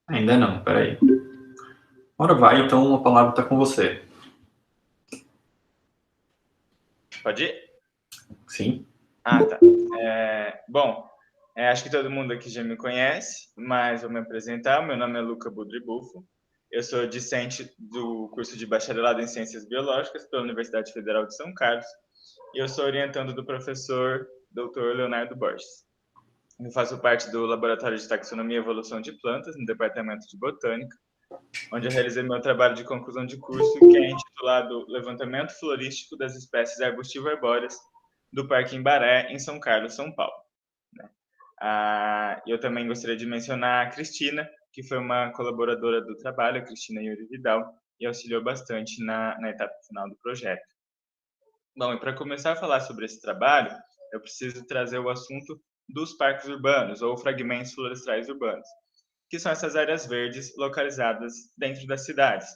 Ainda não, peraí. Ora vai, então a palavra está com você. Pode ir? Sim? Ah, tá. Bom, acho que todo mundo aqui já me conhece, mas vou me apresentar. Meu nome é Luca Budribufo. Eu sou discente do curso de Bacharelado em Ciências Biológicas pela Universidade Federal de São Carlos e eu sou orientando do professor Dr. Leonardo Borges. Eu faço parte do Laboratório de Taxonomia e Evolução de Plantas no Departamento de Botânica, onde eu realizei meu trabalho de conclusão de curso, que é intitulado Levantamento Florístico das Espécies Arbustivo-Arbóreas do Parque Embaré, em São Carlos, São Paulo. Eu também gostaria de mencionar a Cristina, que foi uma colaboradora do trabalho, a Cristina Yuri Vidal, e auxiliou bastante na etapa final do projeto. Bom, e para começar a falar sobre esse trabalho, eu preciso trazer o assunto dos parques urbanos, ou fragmentos florestais urbanos, que são essas áreas verdes localizadas dentro das cidades.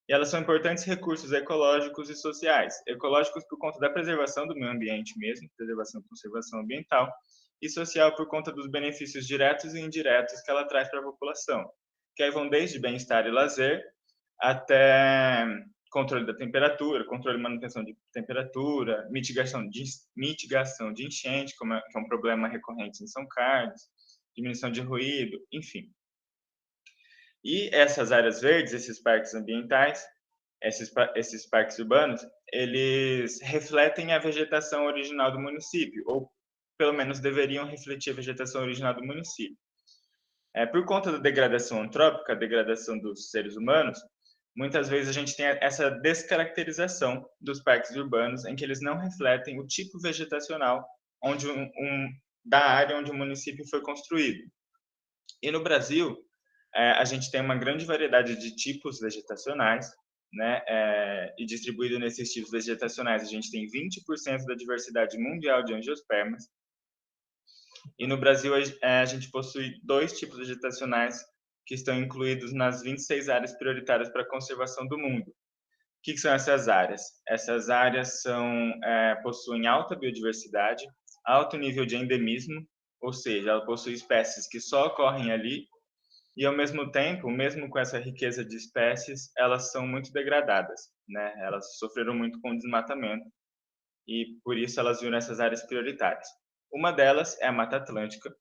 E elas são importantes recursos ecológicos e sociais. Ecológicos por conta da preservação do meio ambiente mesmo, preservação e conservação ambiental, e social por conta dos benefícios diretos e indiretos que ela traz para a população, que aí vão desde bem-estar e lazer até controle da temperatura, controle e manutenção de temperatura, mitigação de enchente, que é um problema recorrente em São Carlos, diminuição de ruído, enfim. E essas áreas verdes, esses parques ambientais, esses parques urbanos, eles refletem a vegetação original do município, ou pelo menos deveriam refletir a vegetação original do município. Por conta da degradação antrópica, a degradação dos seres humanos, muitas vezes a gente tem essa descaracterização dos parques urbanos, em que eles não refletem o tipo vegetacional da área onde o município foi construído. E no Brasil, a gente tem uma grande variedade de tipos vegetacionais, né? E distribuído nesses tipos vegetacionais, a gente tem 20% da diversidade mundial de angiospermas. E no Brasil, a gente possui 2 tipos vegetacionais que estão incluídos nas 26 áreas prioritárias para a conservação do mundo. O que são essas áreas? Essas áreas possuem alta biodiversidade, alto nível de endemismo, ou seja, ela possui espécies que só ocorrem ali, e ao mesmo tempo, mesmo com essa riqueza de espécies, elas são muito degradadas, né? Elas sofreram muito com o desmatamento e por isso elas viram essas áreas prioritárias. Uma delas é a Mata Atlântica.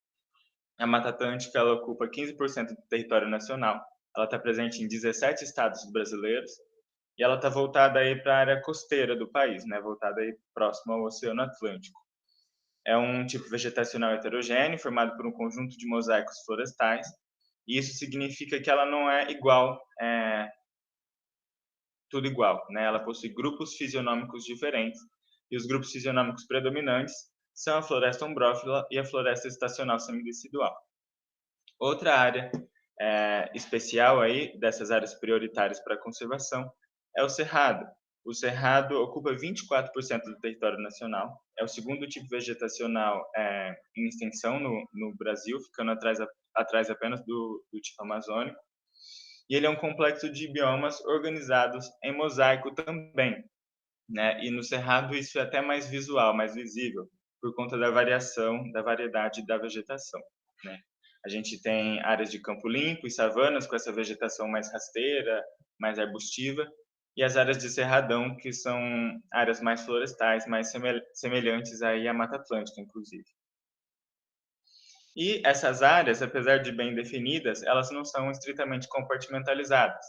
A Mata Atlântica ela ocupa 15% do território nacional. Ela está presente em 17 estados brasileiros e ela está voltada aí para a área costeira do país, né? Voltada aí próximo ao Oceano Atlântico. É um tipo vegetacional heterogêneo, formado por um conjunto de mosaicos florestais, e isso significa que ela não é igual, tudo igual, né? Ela possui grupos fisionômicos diferentes, e os grupos fisionômicos predominantes são a floresta ombrófila e a floresta estacional semidecidual. Outra área especial aí dessas áreas prioritárias para a conservação é o cerrado. O cerrado ocupa 24% do território nacional, é o segundo tipo vegetacional em extensão no Brasil, ficando atrás apenas do tipo amazônico. E ele é um complexo de biomas organizados em mosaico também, né? E no cerrado isso é até mais visual, mais visível, por conta da variação, da variedade da vegetação, né? A gente tem áreas de campo limpo e savanas com essa vegetação mais rasteira, mais arbustiva, e as áreas de cerradão, que são áreas mais florestais, mais semelhantes aí à Mata Atlântica, inclusive. E essas áreas, apesar de bem definidas, elas não são estritamente compartimentalizadas,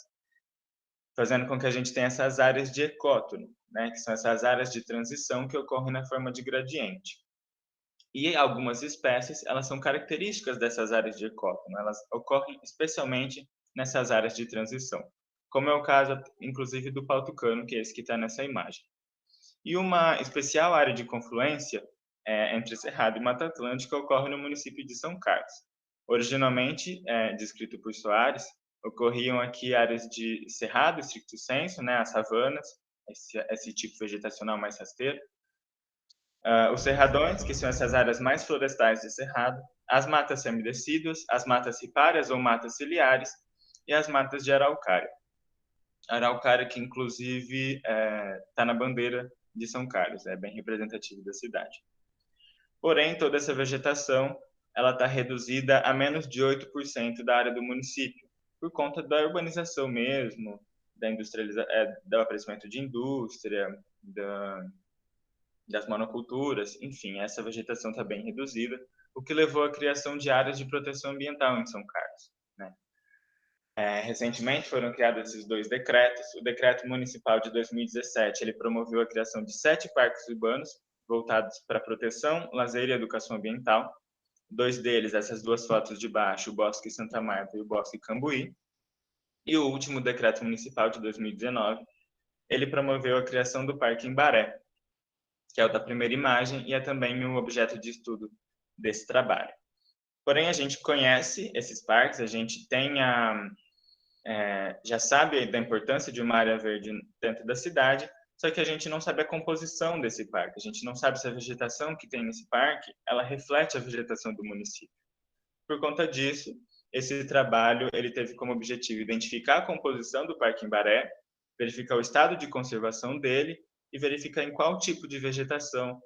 fazendo com que a gente tenha essas áreas de ecótono, né, que são essas áreas de transição que ocorrem na forma de gradiente. E algumas espécies, elas são características dessas áreas de ecótono, elas ocorrem especialmente nessas áreas de transição, como é o caso, inclusive, do pau-tucano, que é esse que está nessa imagem. E uma especial área de confluência entre Cerrado e Mata Atlântica ocorre no município de São Carlos. Originalmente, descrito por Soares, ocorriam aqui áreas de cerrado, estricto sensu, né, as savanas, esse tipo vegetacional mais rasteiro, os cerradões, que são essas áreas mais florestais de cerrado, as matas semidecíduas, as matas ripárias ou matas ciliares e as matas de araucária. Araucária que, inclusive, está na bandeira de São Carlos, é bem representativo da cidade. Porém, toda essa vegetação ela está reduzida a menos de 8% da área do município. por conta da urbanização mesmo, do aparecimento de indústria, das monoculturas, enfim, essa vegetação está bem reduzida, o que levou à criação de áreas de proteção ambiental em São Carlos, né? Recentemente foram criados esses dois decretos. O decreto municipal de 2017 ele promoveu a criação de 7 parques urbanos voltados para proteção, lazer e educação ambiental. 2 deles, essas duas fotos de baixo, o Bosque Santa Marta e o Bosque Cambuí. E o último decreto municipal de 2019, ele promoveu a criação do Parque Embaré, que é o da primeira imagem e é também o objeto de estudo desse trabalho. Porém, a gente conhece esses parques, a gente já sabe da importância de uma área verde dentro da cidade, só que a gente não sabe a composição desse parque, a gente não sabe se a vegetação que tem nesse parque, ela reflete a vegetação do município. Por conta disso, esse trabalho ele teve como objetivo identificar a composição do Parque Embaré, verificar o estado de conservação dele e verificar em qual tipo de vegetação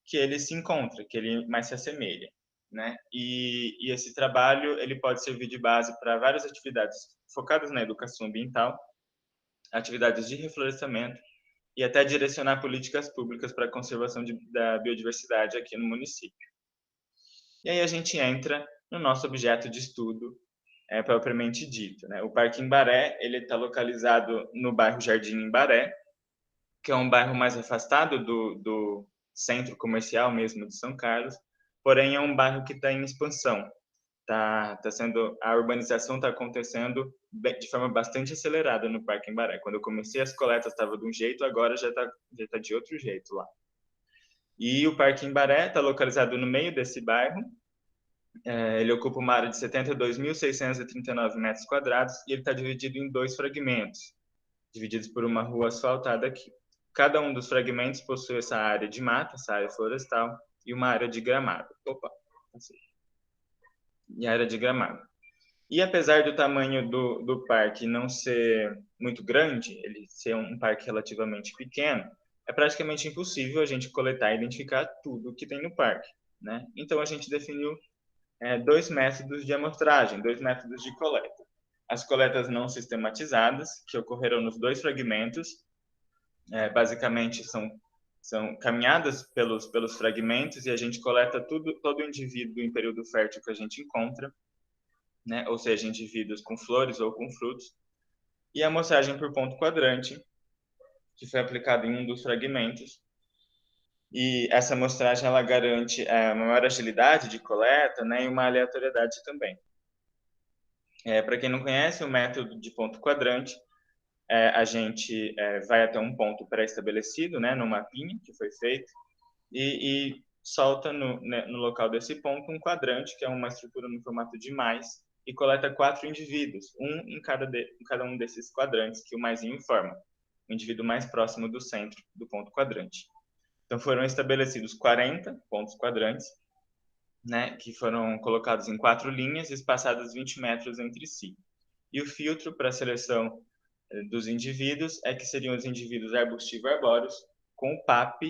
que ele se encontra, que ele mais se assemelha, né? E esse trabalho ele pode servir de base para várias atividades focadas na educação ambiental, atividades de reflorestamento e até direcionar políticas públicas para a conservação da biodiversidade aqui no município. E aí a gente entra no nosso objeto de estudo propriamente dito, né? O Parque Embaré ele está localizado no bairro Jardim Embaré, que é um bairro mais afastado do centro comercial mesmo de São Carlos, porém é um bairro que está em expansão. A urbanização está acontecendo de forma bastante acelerada no Parque Embaré. Quando eu comecei as coletas estava de um jeito, agora já tá de outro jeito lá. E o Parque Embaré está localizado no meio desse bairro. Ele ocupa uma área de 72.639 metros quadrados e ele está dividido em 2 fragmentos, divididos por uma rua asfaltada aqui. Cada um dos fragmentos possui essa área de mata, essa área florestal, e uma área de gramado. E a área de gramado. E apesar do tamanho do parque não ser muito grande, ele ser um parque relativamente pequeno, é praticamente impossível a gente coletar e identificar tudo que tem no parque, né? Então a gente definiu 2 métodos de amostragem, 2 métodos de coleta. As coletas não sistematizadas, que ocorreram nos 2 fragmentos, basicamente são caminhadas pelos fragmentos e a gente coleta todo o indivíduo em período fértil que a gente encontra, né? Ou seja, indivíduos com flores ou com frutos. E a amostragem por ponto quadrante, que foi aplicada em um dos fragmentos. E essa amostragem ela garante uma maior agilidade de coleta, né, e uma aleatoriedade também. Para quem não conhece o método de ponto quadrante, a gente vai até um ponto pré-estabelecido, né, no mapinha que foi feito, e solta no local desse ponto um quadrante, que é uma estrutura no formato de mais, e coleta 4 indivíduos, um em cada um desses quadrantes que o maisinho informa, o indivíduo mais próximo do centro do ponto quadrante. Então foram estabelecidos 40 pontos quadrantes, né, que foram colocados em 4 linhas, espaçadas 20 metros entre si. E o filtro para a seleção dos indivíduos que seriam os indivíduos arbustivo-arbóreos com o PAP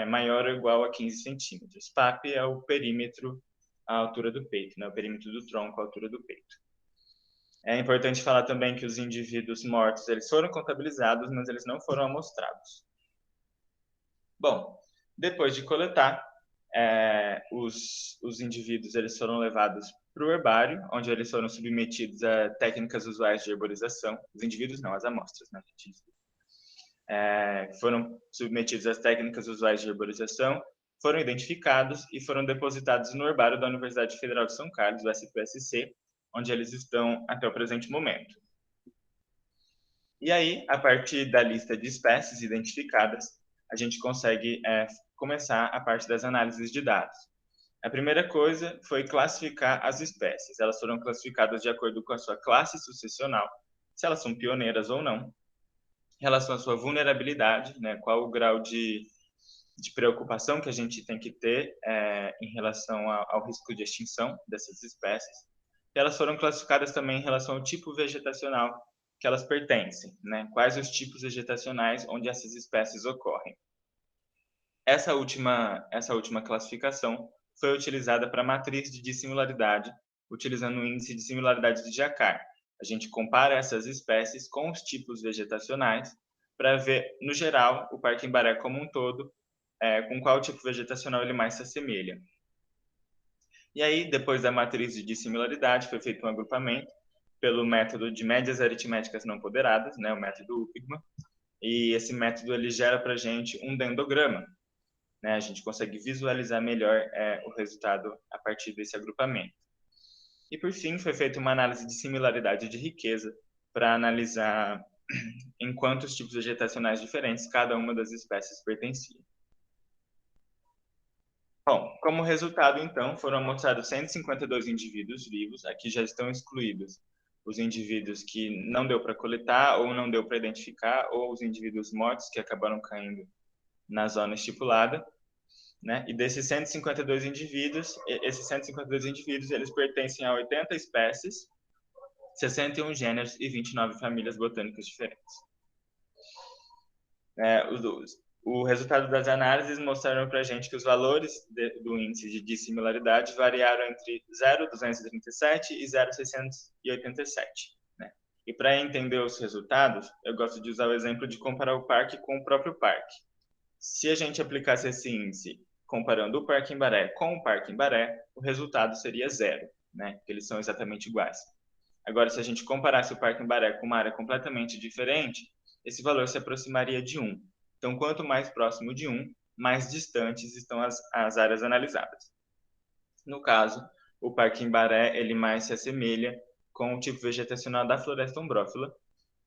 maior ou igual a 15 centímetros. PAP é o perímetro à altura do peito, né, o perímetro do tronco à altura do peito. É importante falar também que os indivíduos mortos eles foram contabilizados, mas eles não foram amostrados. Bom, depois de coletar, os indivíduos eles foram levados para o herbário, onde eles foram submetidos a técnicas usuais de herborização. Os indivíduos não, as amostras, né? Foram submetidos às técnicas usuais de herborização, foram identificados e foram depositados no herbário da Universidade Federal de São Carlos, o SPSC, onde eles estão até o presente momento. E aí, a partir da lista de espécies identificadas, a gente consegue começar a parte das análises de dados. A primeira coisa foi classificar as espécies. Elas foram classificadas de acordo com a sua classe sucessional, se elas são pioneiras ou não, em relação à sua vulnerabilidade, né, qual o grau de preocupação que a gente tem que ter em relação ao risco de extinção dessas espécies. E elas foram classificadas também em relação ao tipo vegetacional que elas pertencem, né? Quais os tipos vegetacionais onde essas espécies ocorrem. Essa última classificação foi utilizada para a matriz de dissimilaridade, utilizando o índice de similaridade de Jacquard. A gente compara essas espécies com os tipos vegetacionais para ver, no geral, o Parque Embaré como um todo, com qual tipo vegetacional ele mais se assemelha. E aí, depois da matriz de dissimilaridade, foi feito um agrupamento pelo método de médias aritméticas não ponderadas, né, o método Upigman, e esse método ele gera para a gente um dendrograma, né, a gente consegue visualizar melhor o resultado a partir desse agrupamento. E, por fim, foi feita uma análise de similaridade de riqueza para analisar em quantos tipos vegetacionais diferentes cada uma das espécies pertencia. Bom, como resultado, então, foram amostrados 152 indivíduos vivos, aqui já estão excluídos os indivíduos que não deu para coletar ou não deu para identificar, ou os indivíduos mortos que acabaram caindo na zona estipulada, né? E desses 152 indivíduos, eles pertencem a 80 espécies, 61 gêneros e 29 famílias botânicas diferentes. O resultado das análises mostraram para a gente que os valores do índice de dissimilaridade variaram entre 0,237 e 0,687. Né? E para entender os resultados, eu gosto de usar o exemplo de comparar o parque com o próprio parque. Se a gente aplicasse esse índice comparando o Parque Embaré com o Parque Embaré, o resultado seria 0, né? Porque eles são exatamente iguais. Agora, se a gente comparasse o Parque Embaré com uma área completamente diferente, esse valor se aproximaria de 1. Então, quanto mais próximo de 1, mais distantes estão as áreas analisadas. No caso, o Parque Embaré ele mais se assemelha com o tipo vegetacional da floresta umbrófila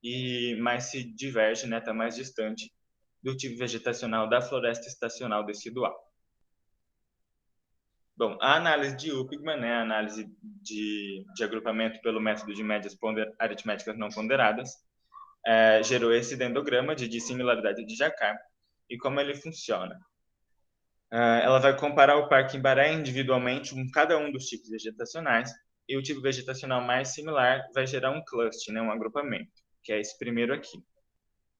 e mais se diverge, né, está mais distante do tipo vegetacional da floresta estacional decidual. Bom, a análise de Upigman, né, a análise de agrupamento pelo método de médias aritméticas não ponderadas, gerou esse dendrograma de dissimilaridade de Jacquard. E como ele funciona? Ela vai comparar o Parque Embaré individualmente com cada um dos tipos vegetacionais, e o tipo vegetacional mais similar vai gerar um cluster, né, um agrupamento, que é esse primeiro aqui.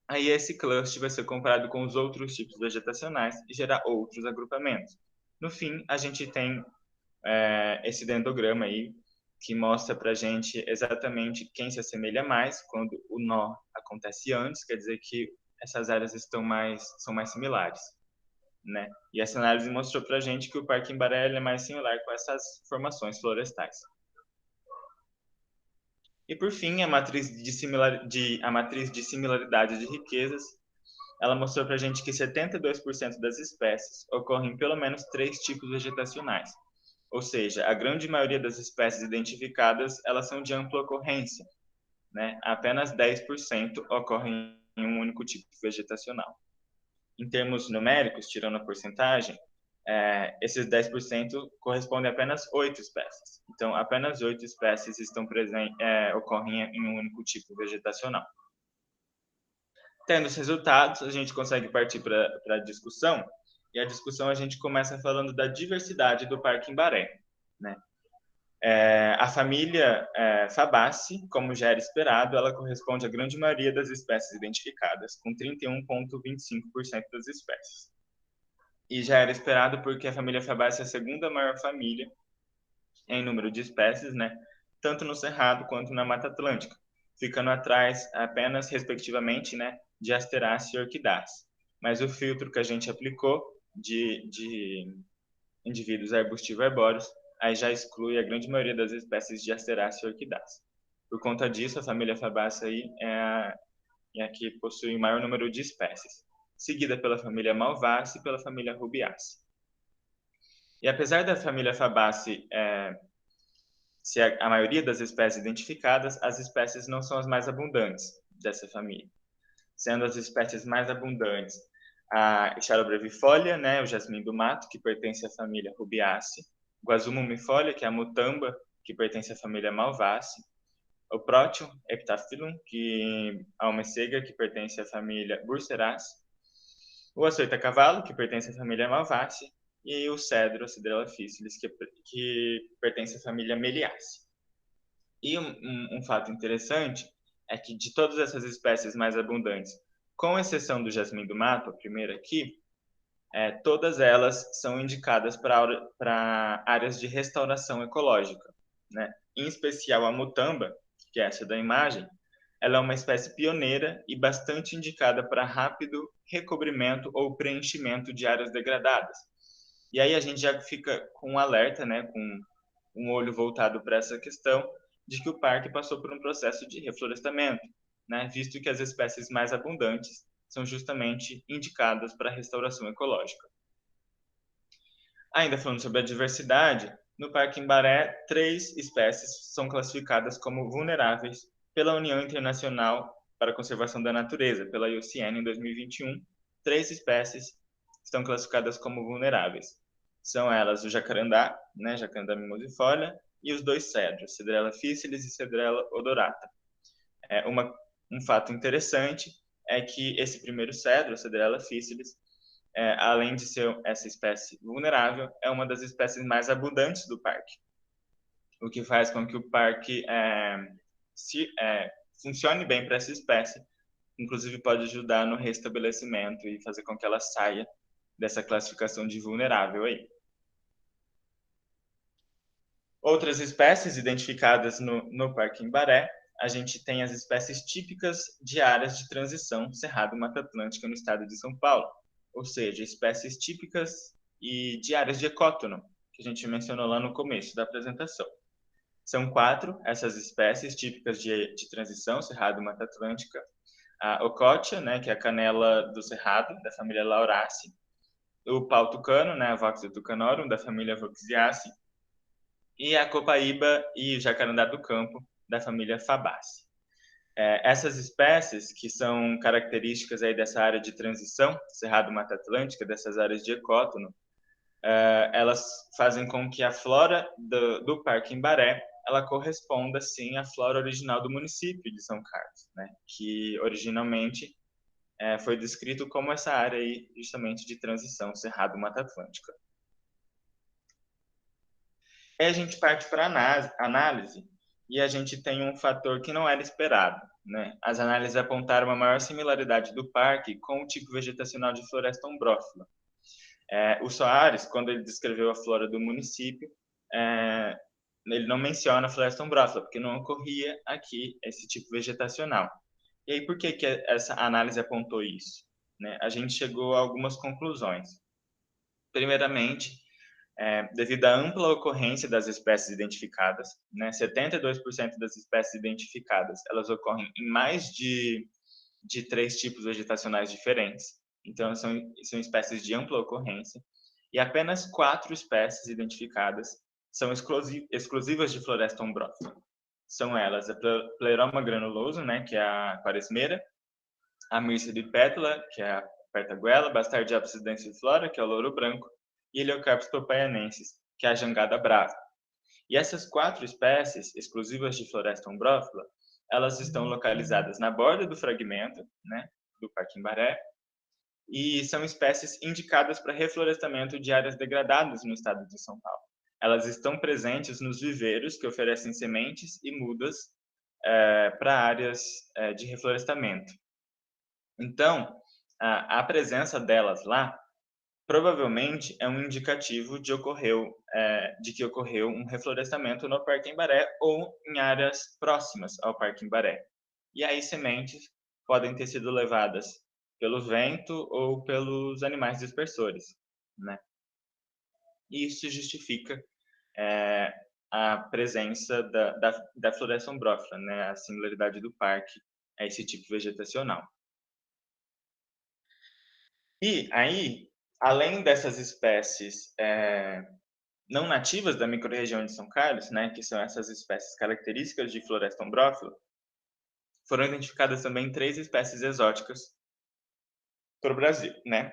Aí esse cluster vai ser comparado com os outros tipos vegetacionais e gerar outros agrupamentos. No fim, a gente tem esse dendrograma aí, que mostra para a gente exatamente quem se assemelha mais quando o nó acontece antes, quer dizer que essas áreas são mais similares, né? E essa análise mostrou para a gente que o Parque Embaré é mais similar com essas formações florestais. E por fim, a matriz de similaridade de riquezas, ela mostrou para a gente que 72% das espécies ocorrem em pelo menos 3 tipos vegetacionais. Ou seja, a grande maioria das espécies identificadas, elas são de ampla ocorrência, né? Apenas 10% ocorrem em um único tipo vegetacional. Em termos numéricos, tirando a porcentagem, esses 10% correspondem a apenas 8 espécies. Então, apenas 8 espécies ocorrem em um único tipo vegetacional. Tendo os resultados, a gente consegue partir para a discussão, e a discussão a gente começa falando da diversidade do Parque Embaré, né? A família Fabaceae, como já era esperado, ela corresponde à grande maioria das espécies identificadas, com 31,25% das espécies. E já era esperado porque a família Fabaceae é a segunda maior família em número de espécies, né? Tanto no Cerrado quanto na Mata Atlântica, ficando atrás apenas, respectivamente, né, de Asterácea e Orquidácea. Mas o filtro que a gente aplicou de indivíduos arbustivo-arbóreos aí já exclui a grande maioria das espécies de Asterácea e Orquidácea. Por conta disso, a família Fabaceae é a que possui o maior número de espécies, seguida pela família Malvaceae e pela família Rubiaceae. E apesar da família Fabaceae ser a maioria das espécies identificadas, as espécies não são as mais abundantes dessa família, sendo as espécies mais abundantes a Ixara brevifolia, né, o jasmim do mato, que pertence à família Rubiaceae, Guazuma umifolia, que é a mutamba, que pertence à família Malvaceae, o Proteum heptaphyllum, que a almecega, que pertence à família Burseraceae, o açoita-cavalo, que pertence à família Malvaceae, e o cedro, Cedrela officilis, que pertence à família Meliaceae. E um fato interessante é que de todas essas espécies mais abundantes, com exceção do jasmim do mato, a primeira aqui, todas elas são indicadas para áreas de restauração ecológica, né? Em especial a mutamba, que é essa da imagem, ela é uma espécie pioneira e bastante indicada para rápido recobrimento ou preenchimento de áreas degradadas. E aí a gente já fica com um alerta, né, com um olho voltado para essa questão de que o parque passou por um processo de reflorestamento, né, visto que as espécies mais abundantes são justamente indicadas para a restauração ecológica. Ainda falando sobre a diversidade, no Parque Embaré, 3 espécies são classificadas como vulneráveis pela União Internacional para a Conservação da Natureza, pela IUCN, em 2021. 3 espécies estão classificadas como vulneráveis. São elas o jacarandá, né, Jacarandá mimosifolia, e os 2 cedros, Cedrela officialis e Cedrela odorata. Um fato interessante é que esse primeiro cedro, Cedrela officialis, além de ser essa espécie vulnerável, é uma das espécies mais abundantes do parque, o que faz com que o parque funcione bem para essa espécie, inclusive pode ajudar no restabelecimento e fazer com que ela saia dessa classificação de vulnerável aí. Outras espécies identificadas no Parque Embaré, a gente tem as espécies típicas de áreas de transição Cerrado-Mata Atlântica no estado de São Paulo, ou seja, espécies típicas e de áreas de ecótono, que a gente mencionou lá no começo da apresentação. São 4 essas espécies típicas de transição Cerrado-Mata Atlântica: a ocótia, né, que é a canela do cerrado, da família Lauraceae; o pau-tucano, né, a Voxia tucanorum, da família Voxiaceae; e a copaíba e o jacarandá do campo, da família Fabaceae. Essas espécies, que são características aí dessa área de transição, Cerrado-Mata Atlântica, dessas áreas de ecótono, elas fazem com que a flora do Parque Embaré ela corresponda, sim, à flora original do município de São Carlos, né, que originalmente foi descrito como essa área aí, justamente de transição Cerrado-Mata Atlântica. Aí a gente parte para a análise e a gente tem um fator que não era esperado, né? As análises apontaram uma maior similaridade do parque com o tipo vegetacional de floresta ombrófila. O Soares, quando ele descreveu a flora do município, ele não menciona a floresta ombrófila, porque não ocorria aqui esse tipo vegetacional. E aí, por que essa análise apontou isso? Né? A gente chegou a algumas conclusões. Primeiramente, devido à ampla ocorrência das espécies identificadas, né, 72% das espécies identificadas, elas ocorrem em mais de 3 tipos vegetacionais diferentes, então são espécies de ampla ocorrência, e apenas 4 espécies identificadas são exclusivas de floresta ombrófila. São elas a Pleroma granuloso, né, que é a quaresmeira; a Myrcia de pétala, que é a pertaguela; Bastardiopsis densiflora, que é o louro branco; e Heliocarpus popaianensis, que é a jangada brava. E essas 4 espécies, exclusivas de floresta ombrófila, elas estão localizadas na borda do fragmento, né, do Parque Embaré, e são espécies indicadas para reflorestamento de áreas degradadas no estado de São Paulo. Elas estão presentes nos viveiros que oferecem sementes e mudas para áreas de reflorestamento. Então, a presença delas lá provavelmente é um indicativo de que ocorreu um reflorestamento no Parque Embaré ou em áreas próximas ao Parque Embaré. E aí sementes podem ter sido levadas pelo vento ou pelos animais dispersores, né? E isso justifica a presença da floresta ombrófila, né? A similaridade do parque a esse tipo vegetacional. E aí, além dessas espécies não nativas da microrregião de São Carlos, né, que são essas espécies características de floresta ombrófila, foram identificadas também 3 espécies exóticas para o Brasil, né?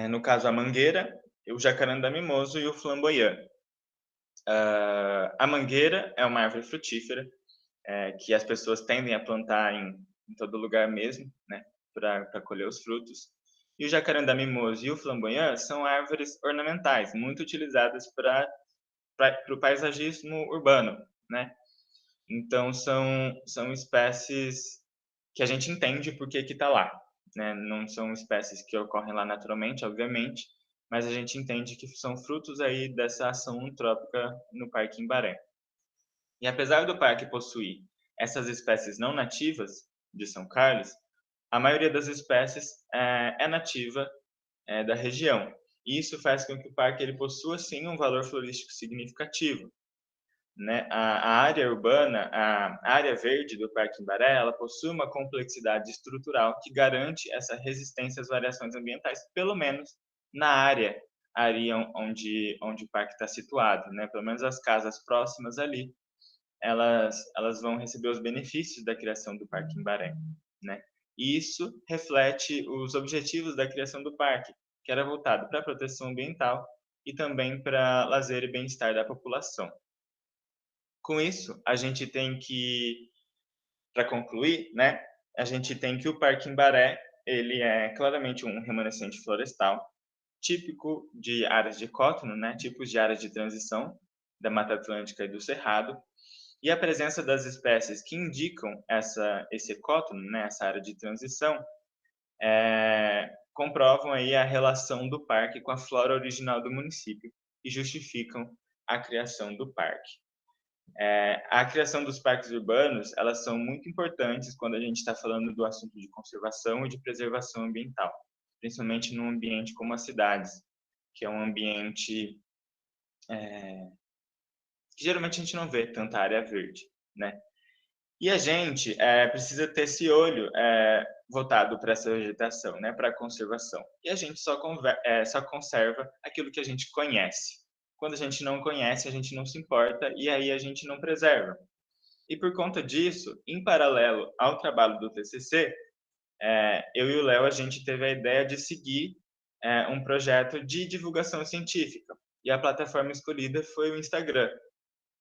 No caso, a mangueira, o jacarandá mimoso e o flamboyant. A mangueira é uma árvore frutífera que as pessoas tendem a plantar em todo lugar mesmo, né, para colher os frutos. E o jacarandá mimoso e o flamboyant são árvores ornamentais, muito utilizadas para o paisagismo urbano, né? Então, são espécies que a gente entende por que está lá, né? Não são espécies que ocorrem lá naturalmente, obviamente, mas a gente entende que são frutos aí dessa ação antrópica no Parque Embaré. E apesar do parque possuir essas espécies não nativas de São Carlos, a maioria das espécies é nativa da região. E isso faz com que o parque ele possua, sim, um valor florístico significativo, né? A área urbana, a área verde do Parque Embaré, ela possui uma complexidade estrutural que garante essa resistência às variações ambientais, pelo menos na área onde o parque está situado, né? Pelo menos as casas próximas ali, elas vão receber os benefícios da criação do Parque Embaré, né? E isso reflete os objetivos da criação do parque, que era voltado para a proteção ambiental e também para lazer e bem-estar da população. Com isso, a gente tem que, para concluir, né, a gente tem que o Parque Embaré, ele é claramente um remanescente florestal, típico de áreas de cótono, né, tipos de áreas de transição da Mata Atlântica e do Cerrado, e a presença das espécies que indicam esse cótono, né, essa área de transição, comprovam aí a relação do parque com a flora original do município e justificam a criação do parque. A criação dos parques urbanos, elas são muito importantes quando a gente está falando do assunto de conservação e de preservação ambiental, principalmente num ambiente como as cidades, que é um ambiente que geralmente a gente não vê tanta área verde, né? E a gente precisa ter esse olho voltado para essa vegetação, né, para a conservação. E a gente só conserva aquilo que a gente conhece. Quando a gente não conhece, a gente não se importa e aí a gente não preserva. E por conta disso, em paralelo ao trabalho do TCC, eu e o Léo, a gente teve a ideia de seguir um projeto de divulgação científica. E a plataforma escolhida foi o Instagram.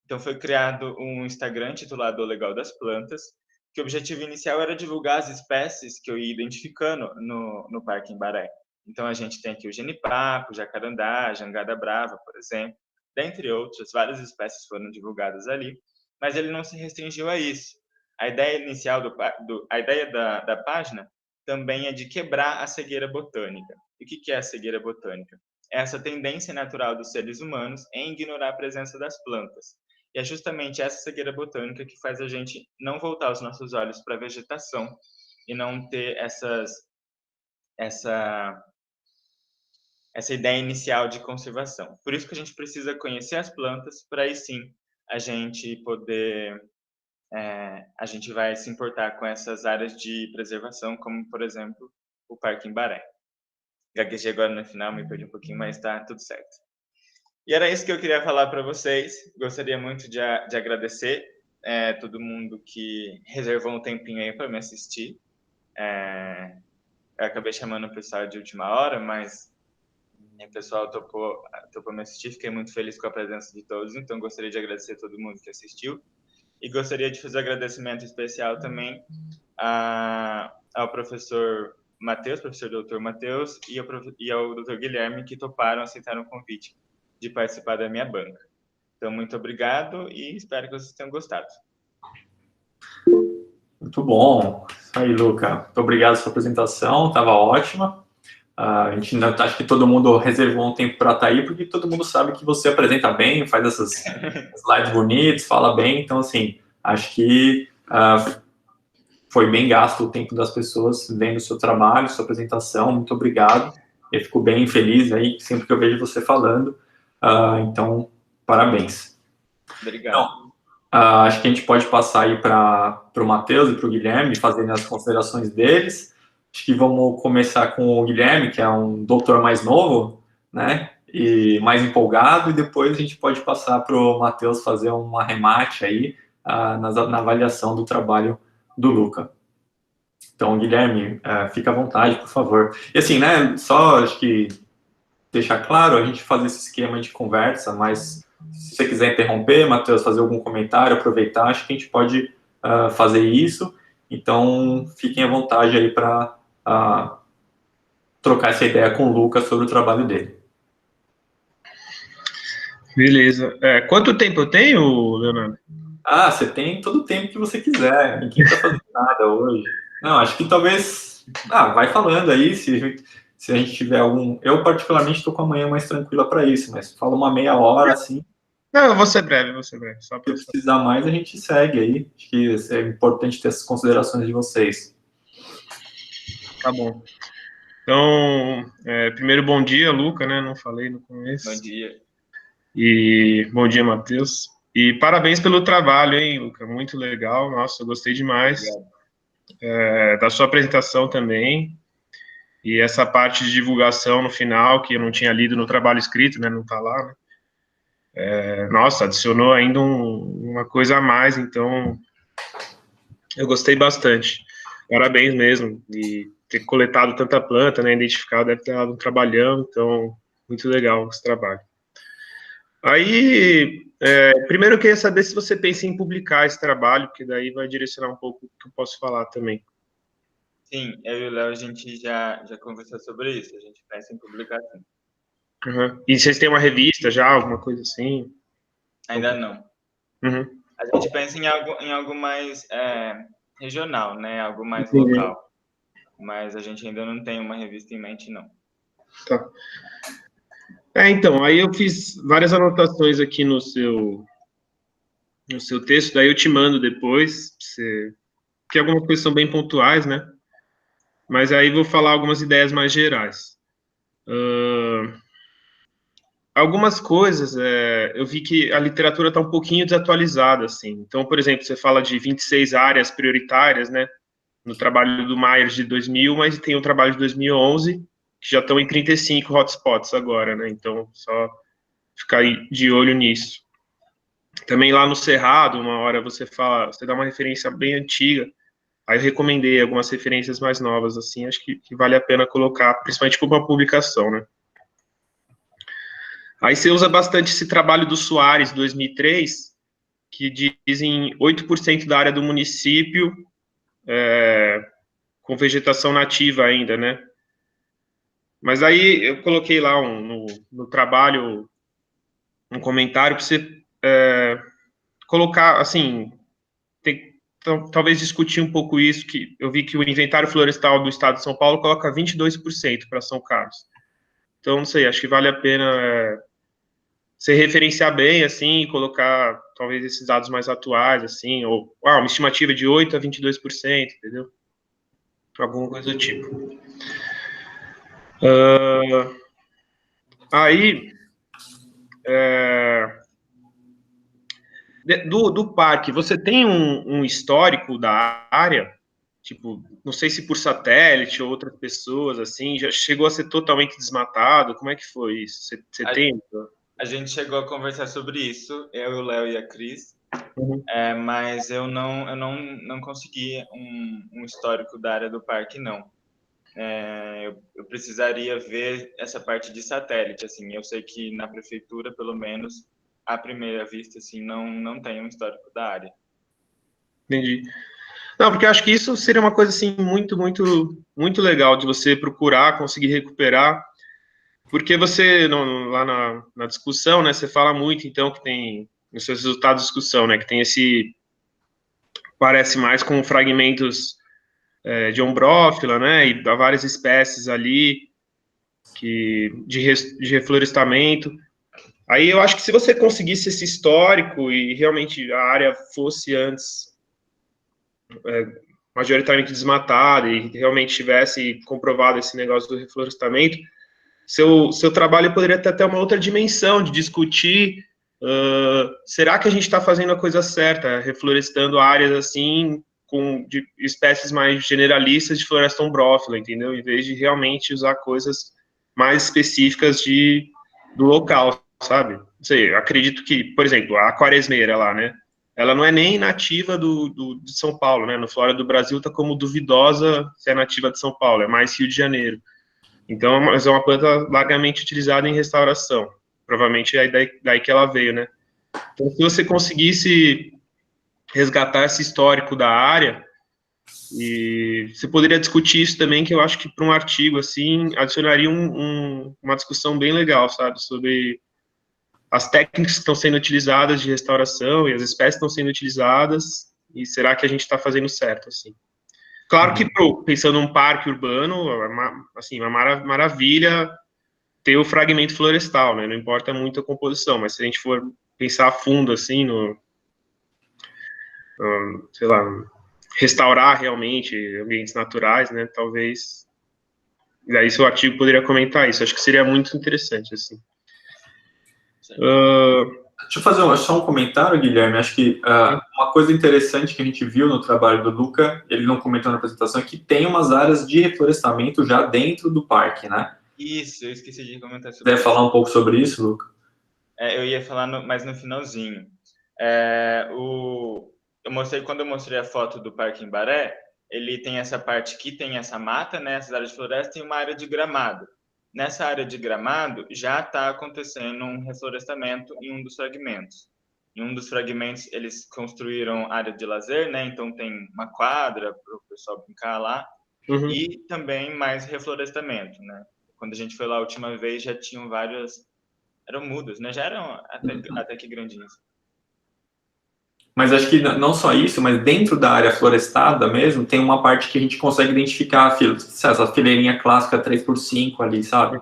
Então, foi criado um Instagram titulado O Legal das Plantas, que o objetivo inicial era divulgar as espécies que eu ia identificando no Parque Embaré. Então, a gente tem aqui o genipapo, o jacarandá, a jangada brava, por exemplo, dentre outras, várias espécies foram divulgadas ali, mas ele não se restringiu a isso. A ideia inicial a ideia da página também é de quebrar a cegueira botânica. E o que é a cegueira botânica? É essa tendência natural dos seres humanos em ignorar a presença das plantas. E é justamente essa cegueira botânica que faz a gente não voltar os nossos olhos para a vegetação e não ter essa ideia inicial de conservação. Por isso que a gente precisa conhecer as plantas, para aí sim a gente vai se importar com essas áreas de preservação, como, por exemplo, o Parque Embaré. Gaguejei agora no final, me perdi um pouquinho, mas está tudo certo. E era isso que eu queria falar para vocês. Gostaria muito de agradecer todo mundo que reservou um tempinho aí para me assistir. Eu acabei chamando o pessoal de última hora, mas o pessoal topou me assistir. Fiquei muito feliz com a presença de todos, então gostaria de agradecer a todo mundo que assistiu. E gostaria de fazer um agradecimento especial também ao professor Matheus, professor doutor Matheus, e ao doutor Guilherme, que aceitaram o convite de participar da minha banca. Então, muito obrigado e espero que vocês tenham gostado. Muito bom. Isso aí, Luca. Muito obrigado pela sua apresentação, estava ótima. A gente acho que todo mundo reservou um tempo para estar aí, porque todo mundo sabe que você apresenta bem, faz essas slides bonitas, fala bem. Então, assim, acho que foi bem gasto o tempo das pessoas vendo o seu trabalho, sua apresentação. Muito obrigado. Eu fico bem feliz aí sempre que eu vejo você falando. Então, parabéns. Obrigado. Então, acho que a gente pode passar aí para o Matheus e para o Guilherme, fazendo as considerações deles. Acho que vamos começar com o Guilherme, que é um doutor mais novo, né, e mais empolgado, e depois a gente pode passar para o Matheus fazer um arremate aí na avaliação do trabalho do Luca. Então, Guilherme, fica à vontade, por favor. E assim, né, só acho que deixar claro, a gente faz esse esquema de conversa, mas se você quiser interromper, Matheus, fazer algum comentário, aproveitar, acho que a gente pode fazer isso. Então, fiquem à vontade aí para trocar essa ideia com o Lucas sobre o trabalho dele. Beleza. Quanto tempo eu tenho, Leonardo? Você tem todo o tempo que você quiser. Ninguém está fazendo nada hoje. Não, acho que talvez... vai falando aí, se a gente tiver algum... Eu, particularmente, estou com a manhã mais tranquila para isso, mas fala uma meia hora, assim, Não, eu vou ser breve, só Se para... precisar mais, a gente segue aí. Acho que é importante ter essas considerações de vocês. Tá bom. Então, primeiro, bom dia, Luca, né? Não falei no Bom começo. dia. E bom dia, Matheus. E parabéns pelo trabalho, hein, Luca? Muito legal. Nossa, eu gostei demais Obrigado. da sua apresentação também. E essa parte de divulgação no final, que eu não tinha lido no trabalho escrito, né? Não tá lá, né? Nossa, adicionou ainda uma coisa a mais, então eu gostei bastante. Parabéns mesmo. E ter coletado tanta planta, né? Identificado, deve ter dado um trabalhão, então, muito legal esse trabalho. Aí, primeiro eu queria saber se você pensa em publicar esse trabalho, porque daí vai direcionar um pouco o que eu posso falar também. Sim, eu e o Léo, a gente já conversou sobre isso. A gente pensa em publicar sim. Uhum. E vocês têm uma revista já, alguma coisa assim? Ainda não. Uhum. A gente pensa em algo mais regional, né? Algo mais Entendi. local. Mas a gente ainda não tem uma revista em mente, não. Tá. Então, aí eu fiz várias anotações aqui no seu texto, daí eu te mando depois, porque algumas coisas são bem pontuais, né? Mas aí vou falar algumas ideias mais gerais. Algumas coisas, eu vi que a literatura está um pouquinho desatualizada, assim. Então, por exemplo, você fala de 26 áreas prioritárias, né? No trabalho do Myers de 2000, mas tem o trabalho de 2011, que já estão em 35 hotspots agora, né? Então, só ficar aí de olho nisso. Também lá no Cerrado, uma hora você fala, você dá uma referência bem antiga, aí eu recomendei algumas referências mais novas, assim, acho que vale a pena colocar, principalmente como uma publicação, né? Aí você usa bastante esse trabalho do Soares, 2003, que dizem 8% da área do município com vegetação nativa ainda, né? Mas aí eu coloquei lá no trabalho um comentário para você colocar, assim, talvez discutir um pouco isso, que eu vi que o inventário florestal do estado de São Paulo coloca 22% para São Carlos. Então, não sei, acho que vale a pena se referenciar bem, assim, colocar talvez esses dados mais atuais, assim, ou uma estimativa de 8% a 22%, entendeu? Alguma coisa do tipo. Aí, do parque, você tem um histórico da área? Tipo, não sei se por satélite ou outras pessoas, assim, já chegou a ser totalmente desmatado? Como é que foi isso? Você A, tem? a gente chegou a conversar sobre isso, eu, o Léo e a Cris, Uhum. mas eu não consegui um histórico da área do parque, não. Eu precisaria ver essa parte de satélite, assim. Eu sei que na prefeitura, pelo menos, à primeira vista, assim, não tem um histórico da área. Entendi. Não, porque eu acho que isso seria uma coisa, assim, muito, muito, muito legal de você procurar, conseguir recuperar, porque você, lá na discussão, né, você fala muito, então, que tem, nos seus resultados de discussão, né, que tem parece mais com fragmentos de ombrófila, né, e há várias espécies ali de reflorestamento. Aí eu acho que se você conseguisse esse histórico e realmente a área fosse antes majoritariamente desmatada e realmente tivesse comprovado esse negócio do reflorestamento, seu trabalho poderia ter até uma outra dimensão de discutir será que a gente está fazendo a coisa certa, reflorestando áreas assim de espécies mais generalistas de floresta ombrófila, entendeu? Em vez de realmente usar coisas mais específicas do local, sabe? Não sei, acredito que, por exemplo, a quaresmeira lá, né? Ela não é nem nativa de São Paulo, né? No Flora do Brasil está como duvidosa se é nativa de São Paulo, é mais Rio de Janeiro. Então, é uma planta largamente utilizada em restauração. Provavelmente é daí que ela veio, né? Então, se você conseguisse resgatar esse histórico da área, e você poderia discutir isso também, que eu acho que para um artigo, assim, adicionaria uma discussão bem legal, sabe? Sobre as técnicas que estão sendo utilizadas de restauração e as espécies que estão sendo utilizadas, e será que a gente está fazendo certo, assim. Claro que, pensando num parque urbano, assim, uma maravilha ter o fragmento florestal, né? Não importa muito a composição, mas se a gente for pensar a fundo, assim, sei lá, restaurar realmente ambientes naturais, né? Talvez. E daí, se o artigo poderia comentar isso, acho que seria muito interessante, assim. Deixa eu fazer só um comentário, Guilherme. Acho que uma coisa interessante que a gente viu no trabalho do Luca, ele não comentou na apresentação, é que tem umas áreas de reflorestamento já dentro do parque, né? Isso, eu esqueci de comentar sobre Quer isso. falar um pouco sobre isso, Luca? Eu ia falar mais no finalzinho. Quando eu mostrei a foto do Parque Embaré, ele tem essa parte que tem essa mata, né, essas áreas de floresta, e uma área de gramado. Nessa área de gramado já está acontecendo um reflorestamento em um dos fragmentos. Em um dos fragmentos eles construíram área de lazer, né? Então tem uma quadra para o pessoal brincar lá, e também mais reflorestamento, né? Quando a gente foi lá a última vez já tinham várias, eram mudas, né? Já eram até que grandinhas. Mas acho que não só isso, mas dentro da área florestada mesmo, tem uma parte que a gente consegue identificar essa fileirinha clássica 3x5 ali, sabe?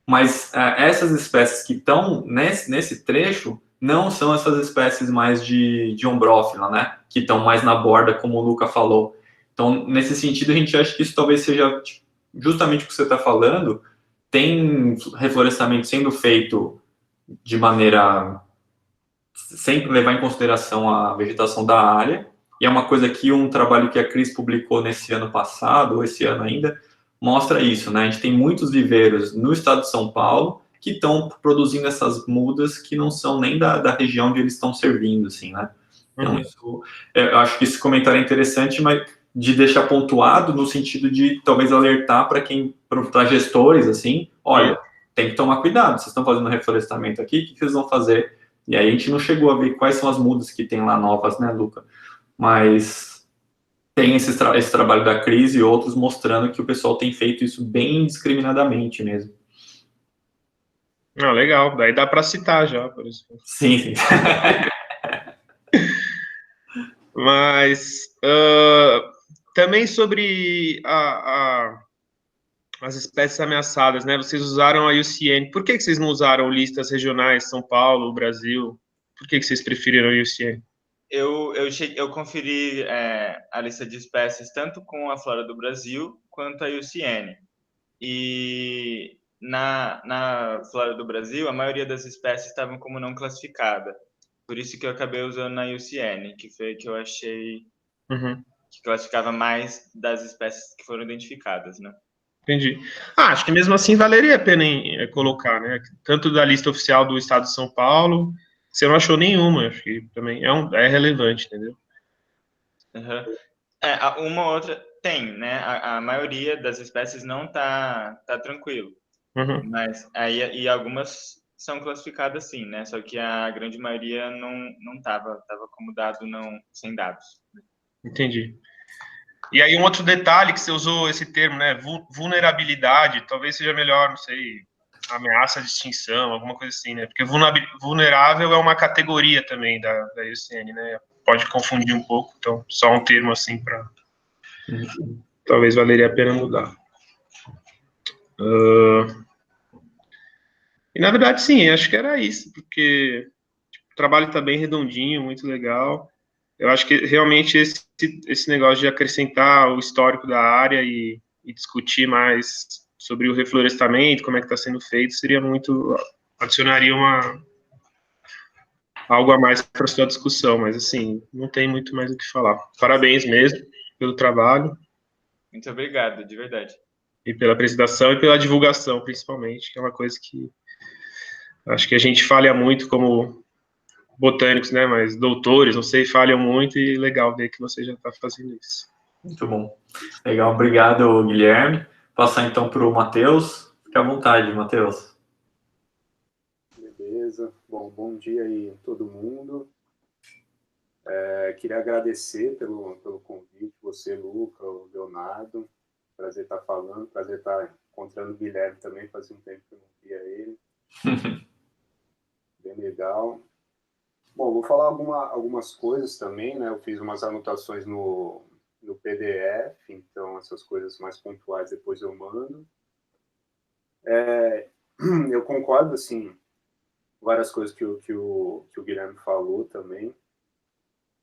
Mas essas espécies que estão nesse trecho não são essas espécies mais de ombrófila, né? Que estão mais na borda, como o Luca falou. Então, nesse sentido, a gente acha que isso talvez seja justamente o que você está falando. Tem reflorestamento sendo feito de maneira sempre levar em consideração a vegetação da área, e é uma coisa que um trabalho que a Cris publicou nesse ano passado, ou esse ano ainda, mostra isso, né? A gente tem muitos viveiros no estado de São Paulo que estão produzindo essas mudas que não são nem da região onde eles estão servindo, assim, né? Então, eu acho que esse comentário é interessante, mas de deixar pontuado no sentido de talvez alertar para gestores, assim, olha, tem que tomar cuidado, vocês estão fazendo reflorestamento aqui, o que vocês vão fazer? E aí a gente não chegou a ver quais são as mudas que tem lá novas, né, Luca? Mas tem esse trabalho da Cris e outros mostrando que o pessoal tem feito isso bem indiscriminadamente mesmo. Legal. Daí dá para citar já, por isso. Sim. Mas também sobre as espécies ameaçadas, né? Vocês usaram a IUCN. Por que vocês não usaram listas regionais, São Paulo, Brasil? Por que vocês preferiram a IUCN? Eu conferi a lista de espécies tanto com a Flora do Brasil quanto a IUCN. E na Flora do Brasil, a maioria das espécies estavam como não classificada. Por isso que eu acabei usando a IUCN, que foi que eu achei que classificava mais das espécies que foram identificadas, né? Entendi. Acho que mesmo assim valeria a pena colocar, né? Tanto da lista oficial do Estado de São Paulo, você não achou nenhuma, acho que também é relevante, entendeu? Uma ou outra tem, né? A maioria das espécies não tá tranquilo. Mas aí algumas são classificadas sim, né? Só que a grande maioria não tava como dado sem dados. Entendi. E aí um outro detalhe que você usou esse termo, né? Vulnerabilidade, talvez seja melhor, não sei, ameaça de extinção, alguma coisa assim, né? Porque vulnerável é uma categoria também da IUCN, né? Pode confundir um pouco, então só um termo assim para talvez valeria a pena mudar. E na verdade sim, acho que era isso, porque o trabalho está bem redondinho, muito legal. Eu acho que realmente esse negócio de acrescentar o histórico da área e discutir mais sobre o reflorestamento, como é que está sendo feito, seria muito, adicionaria algo a mais para a sua discussão, mas assim, não tem muito mais o que falar. Parabéns mesmo pelo trabalho. Muito obrigado, de verdade. E pela apresentação e pela divulgação, principalmente, que é uma coisa que acho que a gente falha muito como botânicos, né, mas doutores, não sei, falham muito e legal ver que você já está fazendo isso. Muito bom. Legal, obrigado, Guilherme. Passar então para o Matheus. Fique à vontade, Matheus. Beleza. Bom dia aí a todo mundo. Queria agradecer pelo convite, você, Luca, o Leonardo. Prazer estar falando, prazer estar encontrando o Guilherme também, fazia um tempo que eu não via ele. Bem legal. Bom, vou falar algumas coisas também, né? Eu fiz umas anotações no PDF, então essas coisas mais pontuais depois eu mando. Eu concordo, assim, várias coisas que o Guilherme falou também.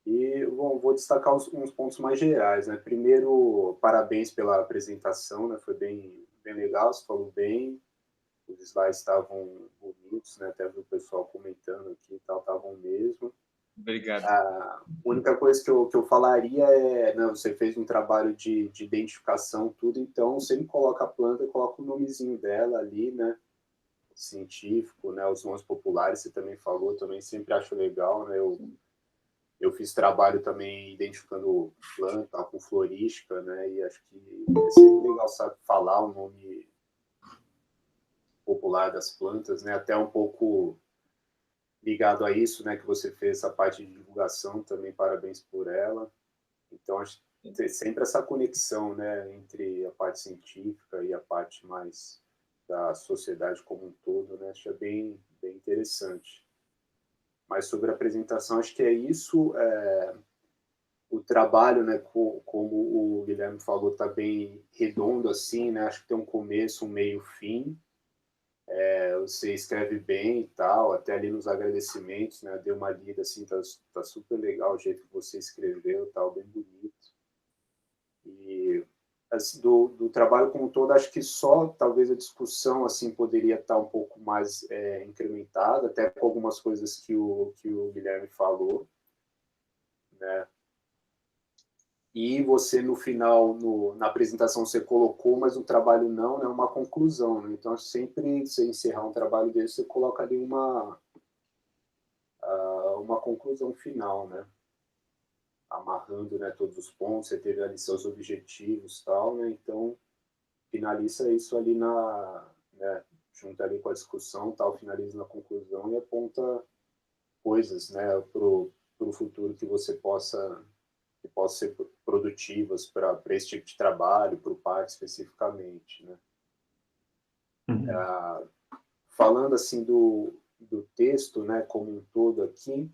E vou destacar uns pontos mais gerais, né? Primeiro, parabéns pela apresentação, né? Foi bem legal, você falou bem, os slides estavam bonitos, né? Até vi o pessoal comentando aqui e tal, estavam mesmo. Obrigado. A única coisa que eu falaria é, não, você fez um trabalho de identificação, tudo, então sempre coloca a planta, coloca o nomezinho dela ali, né? Científico, né? Os nomes populares, você também falou, também sempre acho legal, né? Eu fiz trabalho também identificando planta com florística, né? E acho que é sempre legal, sabe, falar o nome popular das plantas, né? Até um pouco ligado a isso, né? Que você fez essa parte de divulgação também, parabéns por ela. Então, acho que tem sempre essa conexão, né? Entre a parte científica e a parte mais da sociedade como um todo, né? Acho bem interessante. Mas sobre a apresentação, acho que é isso. O trabalho, né, como o Guilherme falou, está bem redondo assim, né? Acho que tem um começo, um meio, fim. Você escreve bem e tal, até ali nos agradecimentos, né? Deu uma lida assim, tá super legal o jeito que você escreveu, tal, bem bonito. E assim, do trabalho como um todo, acho que só talvez a discussão assim poderia estar um pouco mais incrementada, até com algumas coisas que o Guilherme falou, né? E você, no final, na apresentação, você colocou, mas o trabalho não, né? Uma conclusão, né? Então, sempre você encerrar um trabalho desse, você coloca ali uma conclusão final, né? Amarrando, né, todos os pontos, você teve ali seus objetivos e tal, né? Então, finaliza isso ali né, junto ali com a discussão, tal, finaliza na conclusão e aponta coisas, né, pro futuro que você possa ser produtivas para esse tipo de trabalho, para o parque especificamente, né? Uhum. Falando assim do texto, né, como um todo aqui,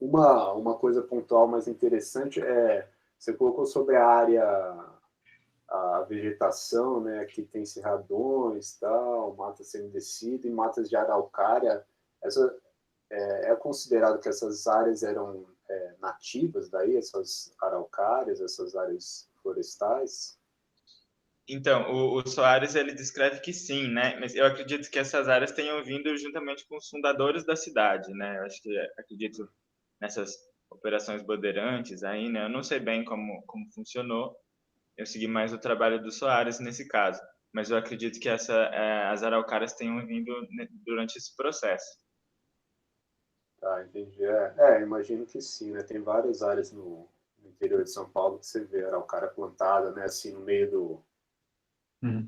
uma coisa pontual mais interessante você colocou sobre a área, a vegetação, né, que tem cerradões, tal, mata semidescida e matas de araucária. Essa é considerado que essas áreas eram nativas daí, essas araucárias, essas áreas florestais? Então, o Soares ele descreve que sim, né? Mas eu acredito que essas áreas tenham vindo juntamente com os fundadores da cidade, né? Eu acho que acredito nessas operações bandeirantes aí, né? Eu não sei bem como funcionou. Eu segui mais o trabalho do Soares nesse caso, mas eu acredito que as araucárias tenham vindo durante esse processo. Tá, entendi. Imagino que sim, né? Tem várias áreas no interior de São Paulo que você vê araucária plantada, né? Assim, no meio Uhum.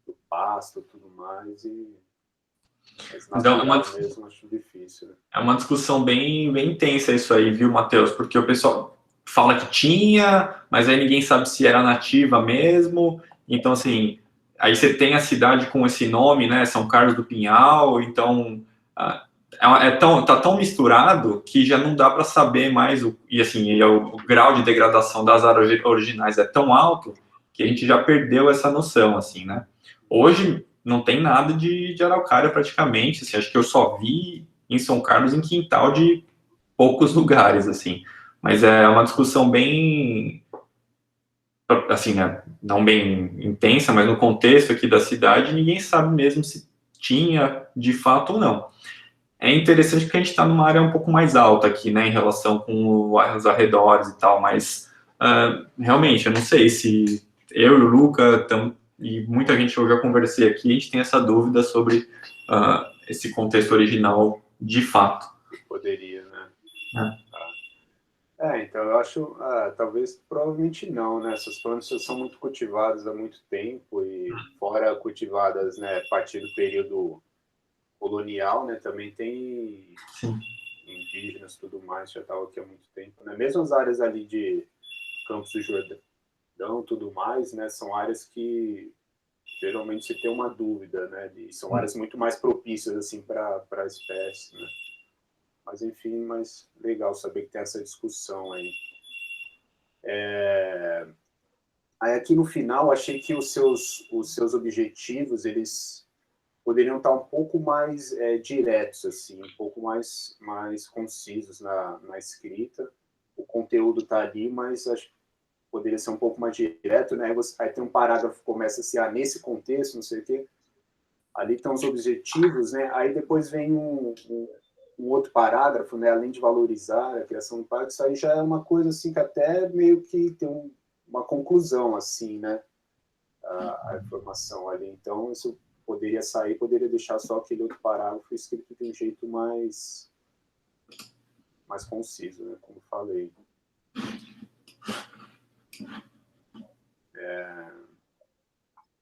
do pasto e tudo mais, mas Então, natural mesmo, acho difícil, né? é uma discussão bem intensa isso aí, viu, Matheus? Porque o pessoal fala que tinha, mas aí ninguém sabe se era nativa mesmo. Então, assim, aí você tem a cidade com esse nome, né? São Carlos do Pinhal. Então, tá tão misturado que já não dá para saber mais. E assim, o grau de degradação das áreas originais é tão alto que a gente já perdeu essa noção, assim, né? Hoje não tem nada de araucária praticamente. Assim, acho que eu só vi em São Carlos em quintal de poucos lugares, assim. Mas é uma discussão bem, assim, né, não bem intensa, mas no contexto aqui da cidade, ninguém sabe mesmo se tinha de fato ou não. É interessante que a gente está numa área um pouco mais alta aqui, né, em relação com os arredores e tal, mas realmente, eu não sei se eu e o Luca e muita gente que eu já conversei aqui, a gente tem essa dúvida sobre esse contexto original de fato. Poderia, né? É. Então eu acho, talvez, provavelmente não, né? Essas plantas são muito cultivadas há muito tempo e fora cultivadas, né, a partir do período colonial, né? Também tem Sim. indígenas e tudo mais, já estavam aqui há muito tempo, né? Mesmo as áreas ali de Campos do Jordão, tudo mais, né? São áreas que geralmente se tem uma dúvida, né? São áreas muito mais propícias assim para a espécie, né? Mas enfim, legal saber que tem essa discussão aí. Aí aqui no final achei que os seus objetivos eles poderiam estar um pouco mais diretos, assim, um pouco mais concisos na escrita. O conteúdo está ali, mas acho que poderia ser um pouco mais direto, né? Aí tem um parágrafo que começa assim, nesse contexto, não sei o quê. Ali estão os objetivos, né? Aí depois vem um outro parágrafo, né? Além de valorizar a criação do parque, isso aí já é uma coisa assim que até meio que tem uma conclusão, assim, né? A informação ali. Então, isso poderia sair, poderia deixar só aquele outro parágrafo escrito de um jeito mais conciso, né? Como falei.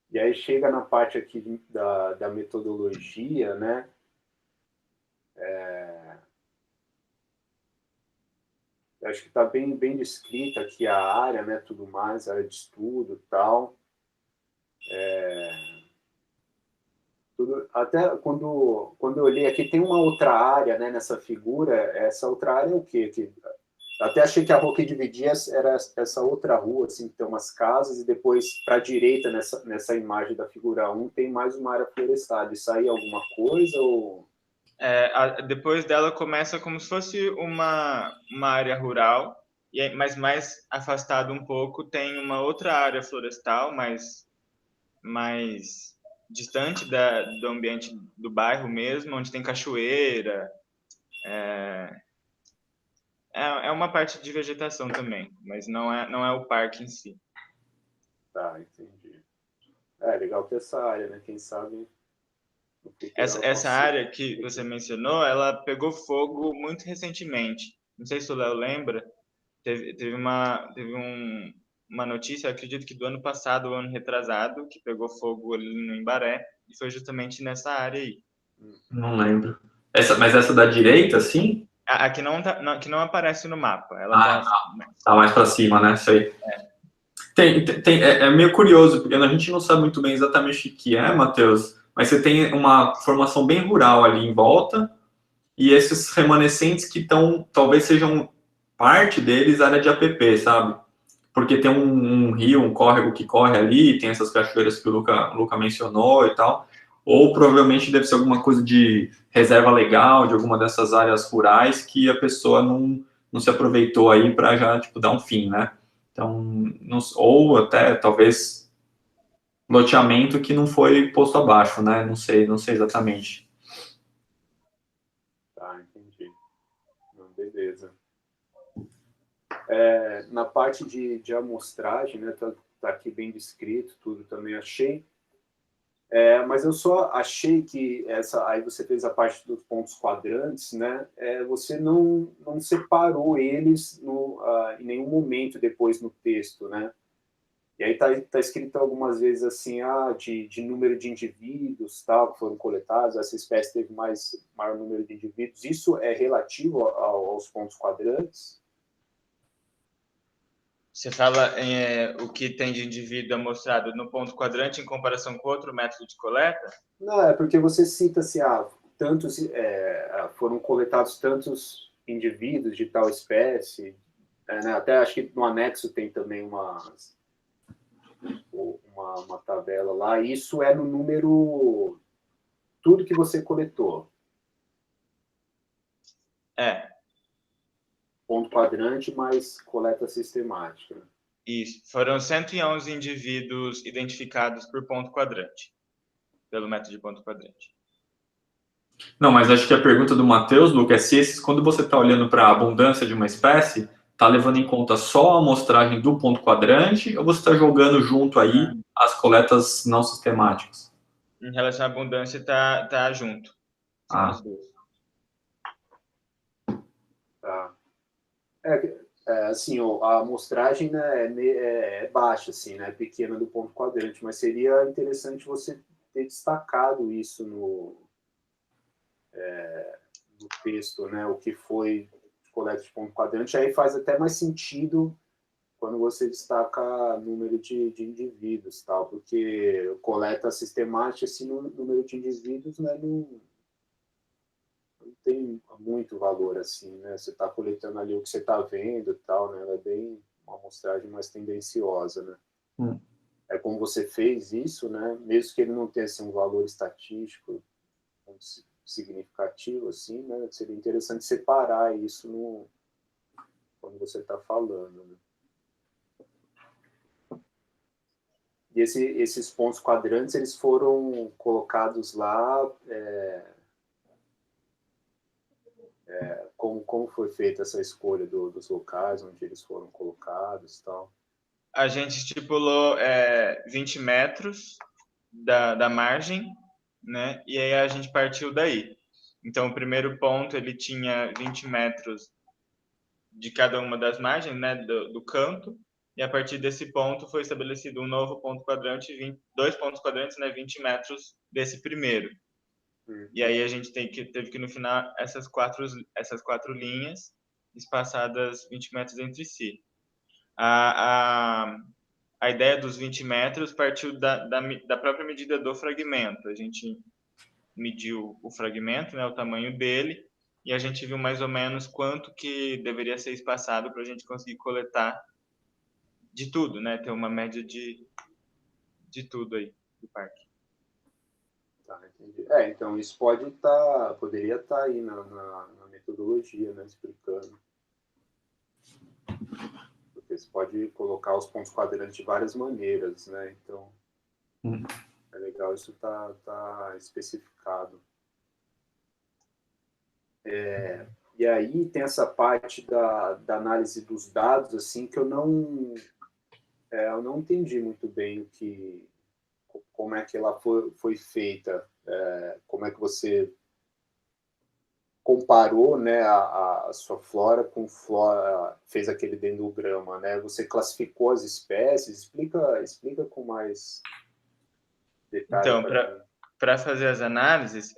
E aí chega na parte aqui da metodologia, né? Acho que está bem descrita aqui a área, né? Tudo mais, a área de estudo e tal. Até quando eu olhei aqui, tem uma outra área, né? Nessa figura. Essa outra área é o quê? Até achei que a rua que dividia era essa outra rua, assim, que tem umas casas, e depois, para a direita, nessa imagem da figura 1, tem mais uma área florestada. Isso aí é alguma coisa? Ou... Depois dela começa como se fosse uma área rural, mas mais afastado um pouco tem uma outra área florestal, mais distante do ambiente do bairro mesmo, onde tem cachoeira. É uma parte de vegetação também, mas não é o parque em si. Tá, entendi. Legal ter essa área, né? Quem sabe... Essa área que você mencionou, ela pegou fogo muito recentemente. Não sei se o Léo lembra, teve uma notícia, acredito que do ano passado ou ano retrasado, que pegou fogo ali no Embaré, e foi justamente nessa área aí. Não lembro. Mas essa da direita, sim? A que não aparece no mapa. Ela tá mais para cima, né? Sei. É meio curioso, porque a gente não sabe muito bem exatamente o que é, Matheus, mas você tem uma formação bem rural ali em volta, e esses remanescentes que talvez sejam parte deles área de APP, sabe? Porque tem um rio, um córrego que corre ali, tem essas cachoeiras que o Luca mencionou e tal, ou provavelmente deve ser alguma coisa de reserva legal, de alguma dessas áreas rurais que a pessoa não se aproveitou aí para já, tipo, dar um fim, né? Então, ou até, talvez, loteamento que não foi posto abaixo, né? Não sei exatamente. Tá, entendi. Não, beleza. Na parte de amostragem, né? Tá aqui bem descrito, tudo também achei. Mas eu só achei que aí você fez a parte dos pontos quadrantes, né? Você não separou eles em nenhum momento depois no texto, né? E aí tá escrito algumas vezes assim, de número de indivíduos, tal, que foram coletados, essa espécie teve maior número de indivíduos. Isso é relativo aos pontos quadrantes? Você fala o que tem de indivíduo amostrado no ponto quadrante em comparação com outro método de coleta? Não, é porque você cita assim, foram coletados tantos indivíduos de tal espécie, né? Até acho que no anexo tem também uma tabela lá. Isso é no número, tudo que você coletou. Ponto quadrante mais coleta sistemática. Isso. Foram 111 indivíduos identificados por ponto quadrante, pelo método de ponto quadrante. Não, mas acho que a pergunta do Matheus, Luca, é se quando você está olhando para a abundância de uma espécie, está levando em conta só a amostragem do ponto quadrante ou você está jogando junto aí as coletas não sistemáticas? Em relação à abundância, tá junto. São os dois. Tá. Assim, a amostragem, né, é baixa, assim, né, pequena do ponto quadrante, mas seria interessante você ter destacado isso no texto, né, o que foi coleta de ponto quadrante, aí faz até mais sentido quando você destaca número de indivíduos, tal, porque coleta sistemática, assim, no número de indivíduos, né, não tem muito valor, assim, né, você está coletando ali o que você está vendo e tal, né, ela é bem uma amostragem mais tendenciosa, né. como você fez isso, né? Mesmo que ele não tenha assim, um valor estatístico significativo, assim, né? Seria interessante separar isso quando você está falando, né? E esses pontos quadrantes, eles foram colocados lá, como foi feita essa escolha dos locais onde eles foram colocados e tal? A gente estipulou 20 metros da margem, né? E aí a gente partiu daí. Então, o primeiro ponto, ele tinha 20 metros de cada uma das margens, né, do canto, e a partir desse ponto foi estabelecido um novo ponto quadrante, 2 pontos quadrantes, né, 20 metros desse primeiro. E aí a gente teve que no final essas quatro linhas espaçadas 20 metros entre si. A ideia dos 20 metros partiu da própria medida do fragmento. A gente mediu o fragmento, né, o tamanho dele, e a gente viu mais ou menos quanto que deveria ser espaçado para a gente conseguir coletar de tudo, né, ter uma média de tudo aí do parque. Tá, entendi. Então isso poderia estar aí na metodologia, né, explicando. Porque você pode colocar os pontos quadrantes de várias maneiras, né? Então é legal isso tá especificado. E aí tem essa parte da análise dos dados, assim, que eu não entendi muito bem como é que ela foi feita, como é que você comparou, né, a sua flora com flora, fez aquele dendrograma, né? Você classificou as espécies, explica com mais detalhe. Então, para fazer as análises,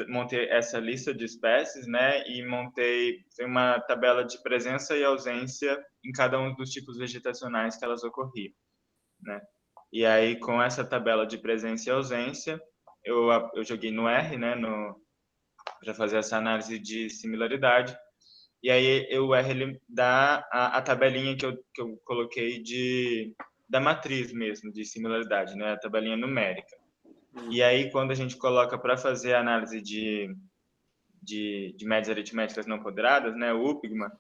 montei essa lista de espécies, né, e montei uma tabela de presença e ausência em cada um dos tipos vegetacionais que elas ocorriam, né? E aí, com essa tabela de presença e ausência, eu joguei no R, né, para fazer essa análise de similaridade. E aí o R ele dá a tabelinha que eu coloquei da matriz mesmo, de similaridade, né, a tabelinha numérica. E aí, quando a gente coloca para fazer a análise de médias aritméticas não ponderadas, né, o UPGMA,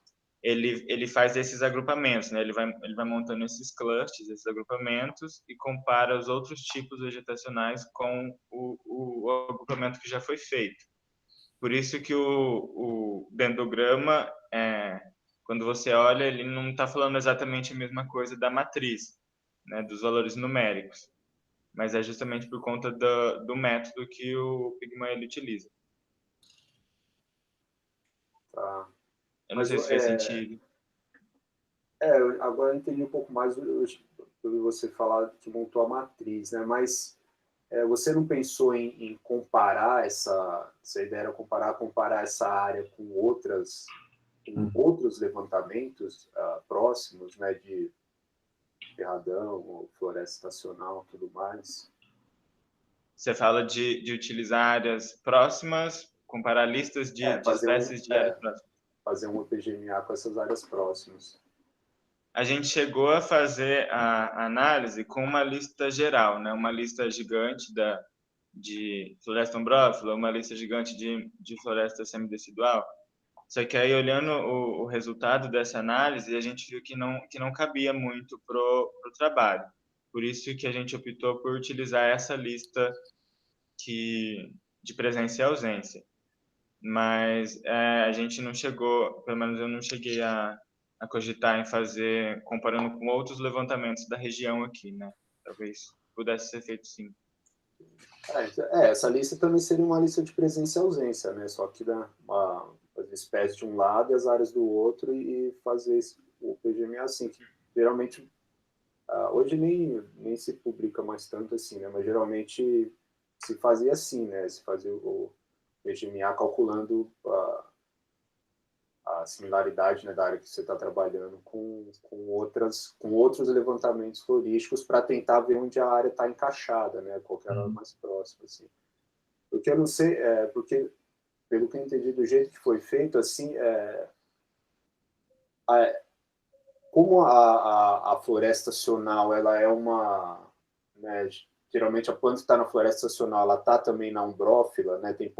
ele faz esses agrupamentos, né? Ele vai montando esses clusters, esses agrupamentos, e compara os outros tipos vegetacionais com o agrupamento que já foi feito. Por isso que o dendrograma, quando você olha, ele não está falando exatamente a mesma coisa da matriz, né, dos valores numéricos, mas é justamente por conta do método que o Pygma ele utiliza. Tá. Eu não sei se fez sentido. Agora eu entendi um pouco mais do você falar que montou a matriz, né? Mas você não pensou em comparar essa ideia era comparar essa área com outros levantamentos próximos, né? De Ferradão, Floresta Estacional, tudo mais. Você fala de utilizar áreas próximas, comparar listas de espécies de áreas próximas. Fazer um EPGMA com essas áreas próximas. A gente chegou a fazer a análise com uma lista geral, né? Uma lista gigante de floresta ombrófila, uma lista gigante de floresta semidecidual. Só que aí, olhando o resultado dessa análise, a gente viu que não cabia muito pro trabalho. Por isso que a gente optou por utilizar essa lista de presença e ausência. Mas a gente não chegou, pelo menos eu não cheguei a cogitar em fazer, comparando com outros levantamentos da região aqui, né? Talvez pudesse ser feito sim. Essa lista também seria uma lista de presença e ausência, né? Só que as espécies de um lado e as áreas do outro e fazer o PGMA assim, que geralmente hoje nem se publica mais tanto assim, né? Mas geralmente se fazia assim, né? Se fazia o PGMA calculando a similaridade, né, da área que você está trabalhando com outros levantamentos florísticos para tentar ver onde a área está encaixada, né? Qual que era a mais próxima, assim. Porque eu não sei, porque pelo que eu entendi do jeito que foi feito, assim, como a floresta estacional, ela é uma... Né, geralmente a planta que está na floresta estacional, ela está também na umbrófila, né, tem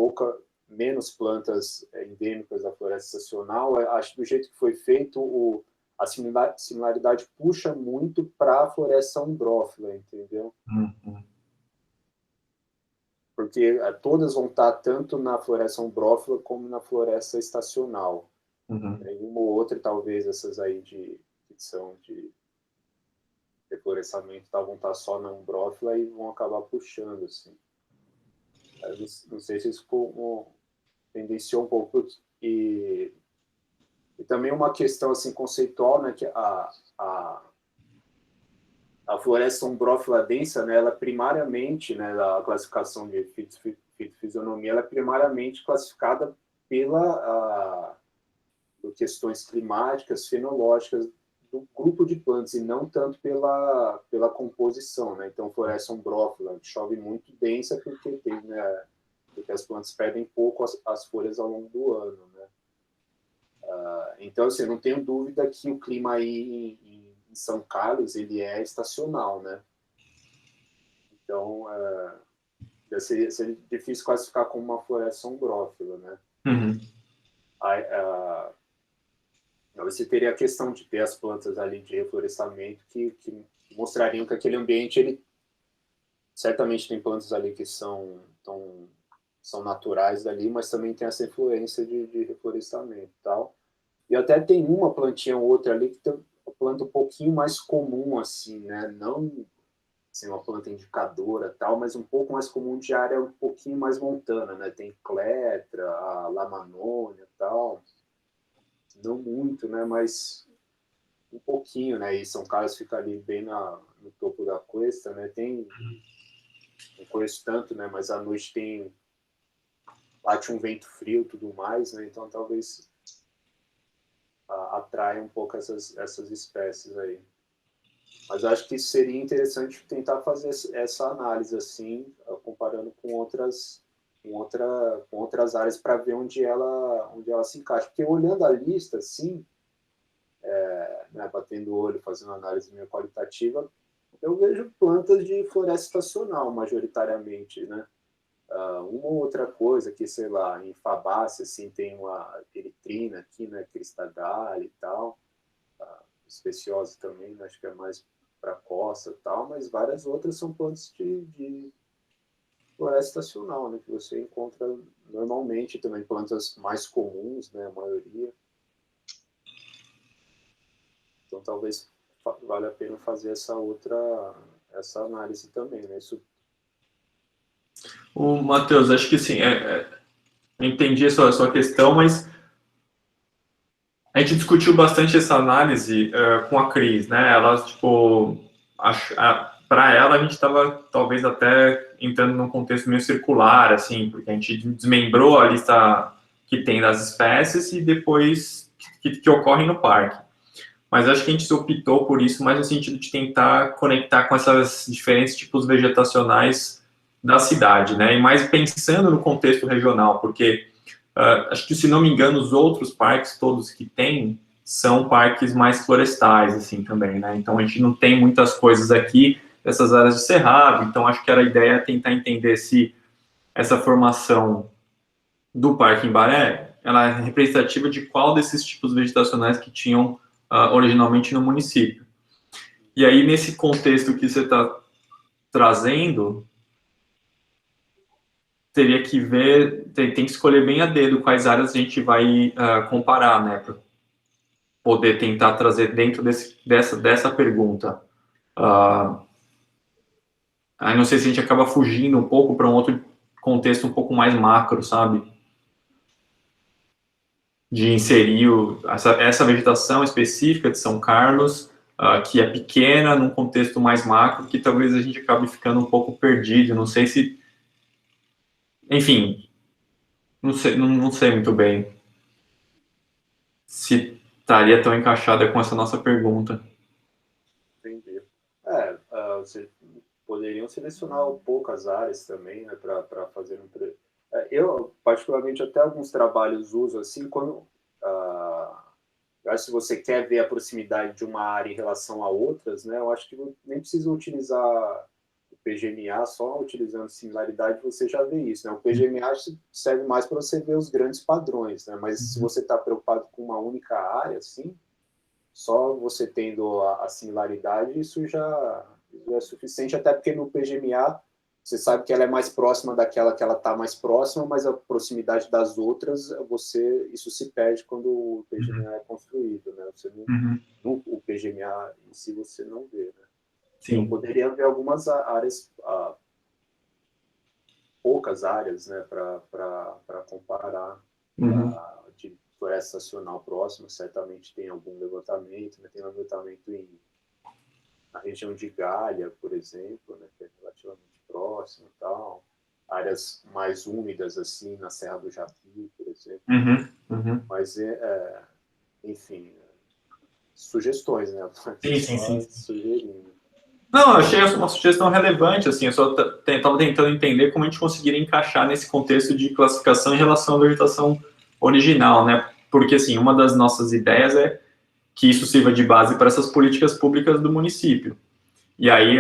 menos plantas endêmicas da floresta estacional. Acho que do jeito que foi feito, a similaridade puxa muito para a floresta umbrófila, entendeu? Uhum. Porque todas vão estar tanto na floresta umbrófila como na floresta estacional. Uhum. Uma ou outra, talvez, essas aí que são de reflorestamento vão estar só na umbrófila e vão acabar puxando, assim. Eu não sei se isso tendenciou um pouco. E também uma questão assim, conceitual, né, que a floresta umbrófila densa, né, ela primariamente, né, a classificação de fitofisionomia, ela é primariamente classificada por questões climáticas, fenológicas do grupo de plantas e não tanto pela composição, né? Então, floresta umbrófila chove muito densa porque porque as plantas perdem pouco as folhas ao longo do ano, né? Então, assim, eu não tenho dúvida que o clima aí em São Carlos ele é estacional, né? Então, seria difícil classificar como uma floresta umbrófila, né? Uhum. Você teria a questão de ter as plantas ali de reflorestamento que mostrariam que aquele ambiente, ele certamente tem plantas ali que são naturais dali, mas também tem essa influência de reflorestamento e tal. E até tem uma plantinha ou outra ali que tem uma planta um pouquinho mais comum, assim, né? Não assim, uma planta indicadora tal, mas um pouco mais comum de área um pouquinho mais montana, né? Tem cletra, a lamanônia e tal. Não muito, né? Mas um pouquinho, né? E São Carlos fica ali bem no topo da cuesta, né? Não conheço tanto, né? Mas à noite bate um vento frio, tudo mais, né? Então talvez atrai um pouco essas espécies aí. Mas acho que seria interessante tentar fazer essa análise assim, comparando com outras áreas para ver onde ela se encaixa. Porque olhando a lista, assim, né, batendo o olho, fazendo uma análise meio qualitativa, eu vejo plantas de floresta estacional, majoritariamente, né? Uma ou outra coisa que, sei lá, em Fabácea, assim, tem uma eritrina aqui, né, cristadale e tal, especiosa também, né, acho que é mais para costa e tal, mas várias outras são plantas de floresta estacional, né, que você encontra normalmente, também plantas mais comuns, né, a maioria. Então, talvez valha a pena fazer essa análise também, né? Isso... O Matheus, acho que sim, eu entendi a sua questão, mas a gente discutiu bastante essa análise com a Cris, né? Ela, tipo, para ela a gente estava talvez até entrando num contexto meio circular, assim, porque a gente desmembrou a lista que tem das espécies e depois que ocorrem no parque. Mas acho que a gente optou por isso mais no sentido de tentar conectar com esses diferentes tipos vegetacionais da cidade, né? E mais pensando no contexto regional, porque acho que, se não me engano, os outros parques todos que tem são parques mais florestais, assim, também, né? Então, a gente não tem muitas coisas aqui dessas áreas de cerrado, então acho que era a ideia tentar entender se essa formação do Parque Embaré, ela é representativa de qual desses tipos vegetacionais que tinham originalmente no município. E aí, nesse contexto que você está trazendo, teria que ver, tem que escolher bem a dedo quais áreas a gente vai comparar, né, para poder tentar trazer dentro dessa pergunta. Aí não sei se a gente acaba fugindo um pouco para um outro contexto um pouco mais macro, sabe? De inserir essa vegetação específica de São Carlos, que é pequena, num contexto mais macro, que talvez a gente acabe ficando um pouco perdido. Não sei se... Enfim, não sei muito bem se estaria tão encaixada com essa nossa pergunta. Entendi. Você poderiam selecionar poucas áreas também, né, para fazer eu, particularmente, até alguns trabalhos uso assim, quando eu acho que se você quer ver a proximidade de uma área em relação a outras, né, eu acho que nem precisa utilizar o PGMA, só utilizando similaridade você já vê isso, né? O PGMA serve mais para você ver os grandes padrões, né? Mas se você está preocupado com uma única área, assim, só você tendo a similaridade, isso já é suficiente, até porque no PGMA você sabe que ela é mais próxima daquela que ela está mais próxima, mas a proximidade das outras, isso se perde quando o PGMA é construído, né? Você o PGMA em si você não vê, né? Sim. Então, poderia haver algumas áreas, poucas áreas, né, para comparar. De floresta estacional próxima, certamente tem algum levantamento, né? Tem levantamento na região de Galha, por exemplo, né, que é relativamente próximo e tal. Áreas mais úmidas, assim, na Serra do Japi, por exemplo. Mas, enfim, sugestões, né? Sim. Sugerindo. Não, eu achei uma sugestão relevante, assim, eu só estava tentando entender como a gente conseguiria encaixar nesse contexto de classificação em relação à vegetação original, né? Porque, assim, uma das nossas ideias é que isso sirva de base para essas políticas públicas do município. E aí,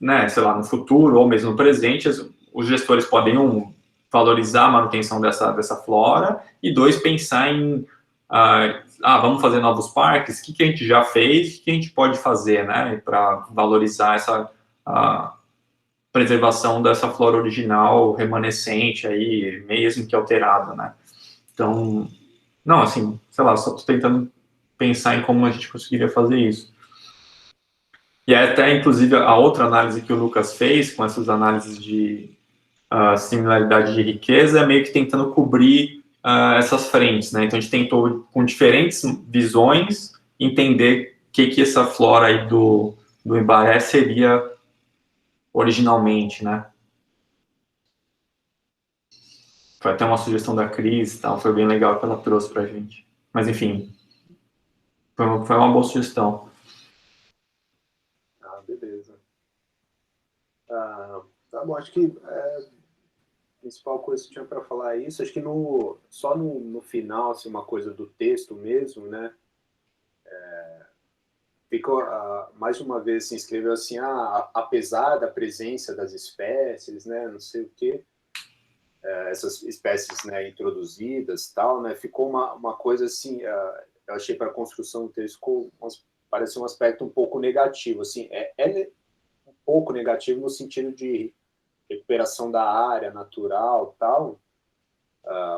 né, sei lá, no futuro ou mesmo no presente, os gestores podem, valorizar a manutenção dessa flora, e dois, pensar em vamos fazer novos parques, o que a gente já fez, o que a gente pode fazer, né, para valorizar essa preservação dessa flora original remanescente aí, mesmo que alterada, né. Então, não, assim, sei lá, só estou tentando pensar em como a gente conseguiria fazer isso. E até, inclusive, a outra análise que o Lucas fez, com essas análises de similaridade de riqueza, é meio que tentando cobrir essas frentes, né? Então, a gente tentou, com diferentes visões, entender o que essa flora aí do Embaré seria originalmente, né? Foi até uma sugestão da Cris e tal, foi bem legal que ela trouxe pra gente. Mas, enfim, foi uma boa sugestão. Beleza. Tá bom, acho que a principal coisa que tinha para falar é isso. Acho que só no final, assim, uma coisa do texto mesmo, né? Ficou, mais uma vez, se inscreveu assim, apesar da presença das espécies, né? Não sei o quê, essas espécies, né, introduzidas, tal, né? Ficou uma coisa assim, eu achei para a construção do texto, parece um aspecto um pouco negativo, assim, é um pouco negativo no sentido de recuperação da área natural, tal,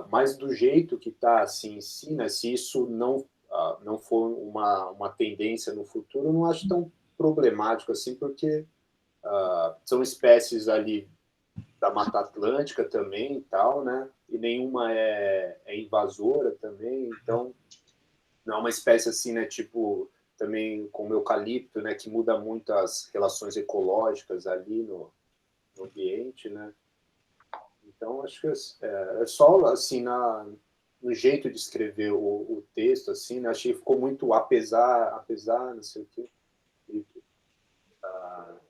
mas do jeito que está, assim, em si, né, se isso não for uma tendência no futuro, eu não acho tão problemático assim, porque são espécies ali da Mata Atlântica também, tal, né, e nenhuma é invasora também, então não é uma espécie assim, né, tipo, também como o eucalipto, né, que muda muito as relações ecológicas ali no ambiente, né? Então, acho que é só, assim, no jeito de escrever o texto, assim, né? Achei que ficou muito apesar, não sei o quê.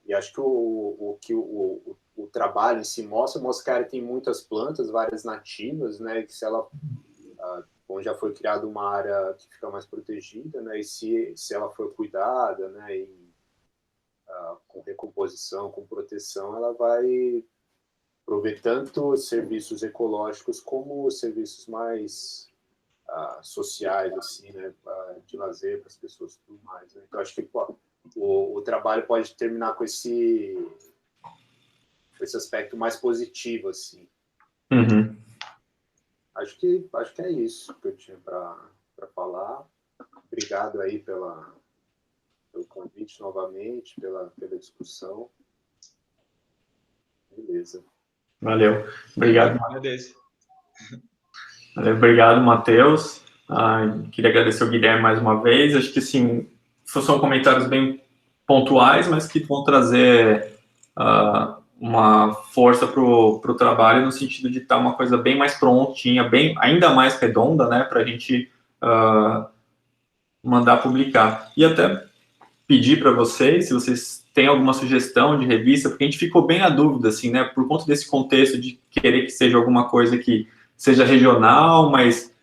E acho que o trabalho em si mostra que a área tem muitas plantas, várias nativas, né? Que se ela... Bom, já foi criada uma área que fica mais protegida, né? E se ela for cuidada, né? Com recomposição, com proteção, ela vai prover tanto serviços ecológicos como serviços mais sociais, assim, né, de lazer para as pessoas e tudo mais. Né? Então, acho que o trabalho pode terminar com esse aspecto mais positivo, assim. Acho que é isso que eu tinha para falar. Obrigado aí pelo convite novamente, pela discussão. Beleza. Valeu. Obrigado. Valeu, obrigado, Matheus. Queria agradecer ao Guilherme mais uma vez. Acho que, sim, são comentários bem pontuais, mas que vão trazer uma força para o trabalho, no sentido de estar uma coisa bem mais prontinha, ainda mais redonda, né, para a gente mandar publicar. E até pedir para vocês, se vocês têm alguma sugestão de revista, porque a gente ficou bem na dúvida, assim, né, por conta desse contexto de querer que seja alguma coisa que seja regional, mas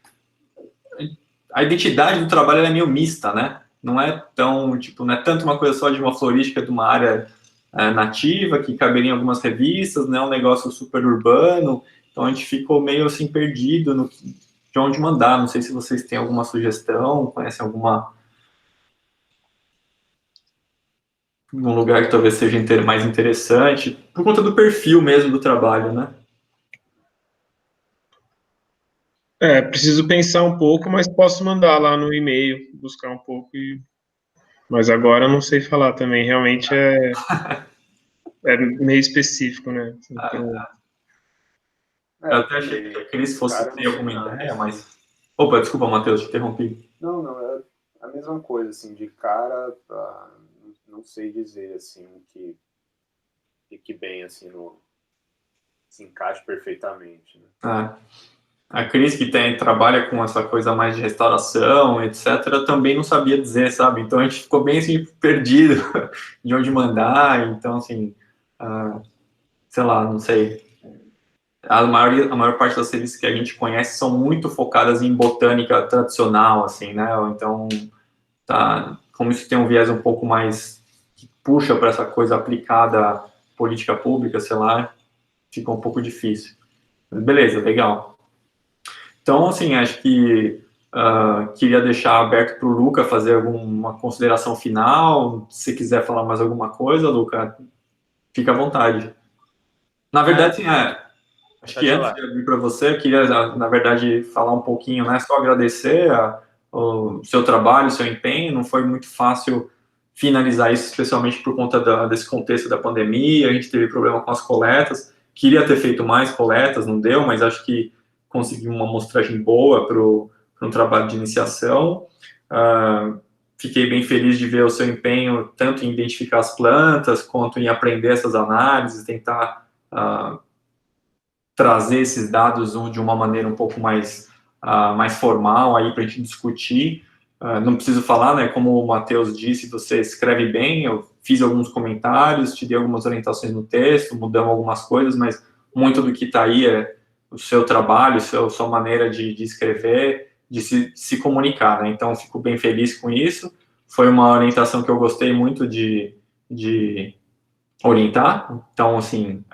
a identidade do trabalho ela é meio mista, né? Não é tão, tipo, não é tanto uma coisa só de uma florística de uma área nativa, que caberia em algumas revistas, né? Um negócio super urbano, então a gente ficou meio assim perdido de onde mandar. Não sei se vocês têm alguma sugestão, conhecem algum lugar que talvez seja mais interessante, por conta do perfil mesmo do trabalho, né? Preciso pensar um pouco, mas posso mandar lá no e-mail, buscar um pouco. Mas agora eu não sei falar também. Realmente é meio específico, né? Eu até achei que a Cris fosse ter alguma ideia, mas... Opa, desculpa, Matheus, te interrompi. Não, é a mesma coisa, assim, de cara, não sei dizer, assim, que fique bem, assim, se encaixe perfeitamente, né? A Cris, que trabalha com essa coisa mais de restauração, etc., também não sabia dizer, sabe? Então a gente ficou bem assim, perdido de onde mandar. Então, assim, sei lá, não sei. A maior parte das revistas que a gente conhece são muito focadas em botânica tradicional, assim, né? Ou então, tá, como isso tem um viés um pouco mais que puxa para essa coisa aplicada à política pública, sei lá, fica um pouco difícil. Mas beleza, legal. Então, assim, acho que queria deixar aberto para o Luca fazer alguma consideração final. Se quiser falar mais alguma coisa, Luca, fica à vontade. Na verdade, assim, acho que antes de abrir para você, eu queria, na verdade, falar um pouquinho, né? Só agradecer o seu trabalho, o seu empenho. Não foi muito fácil finalizar isso, especialmente por conta desse contexto da pandemia. A gente teve problema com as coletas. Queria ter feito mais coletas, não deu, mas acho que consegui uma amostragem boa para um trabalho de iniciação. Fiquei bem feliz de ver o seu empenho, tanto em identificar as plantas, quanto em aprender essas análises, tentar trazer esses dados de uma maneira um pouco mais formal aí para a gente discutir. Não preciso falar, né? Como o Matheus disse, você escreve bem. Eu fiz alguns comentários, te dei algumas orientações no texto, mudamos algumas coisas, mas muito do que está aí é o seu trabalho, sua maneira de escrever, de se comunicar, né? Então, fico bem feliz com isso. Foi uma orientação que eu gostei muito de orientar. Então, assim,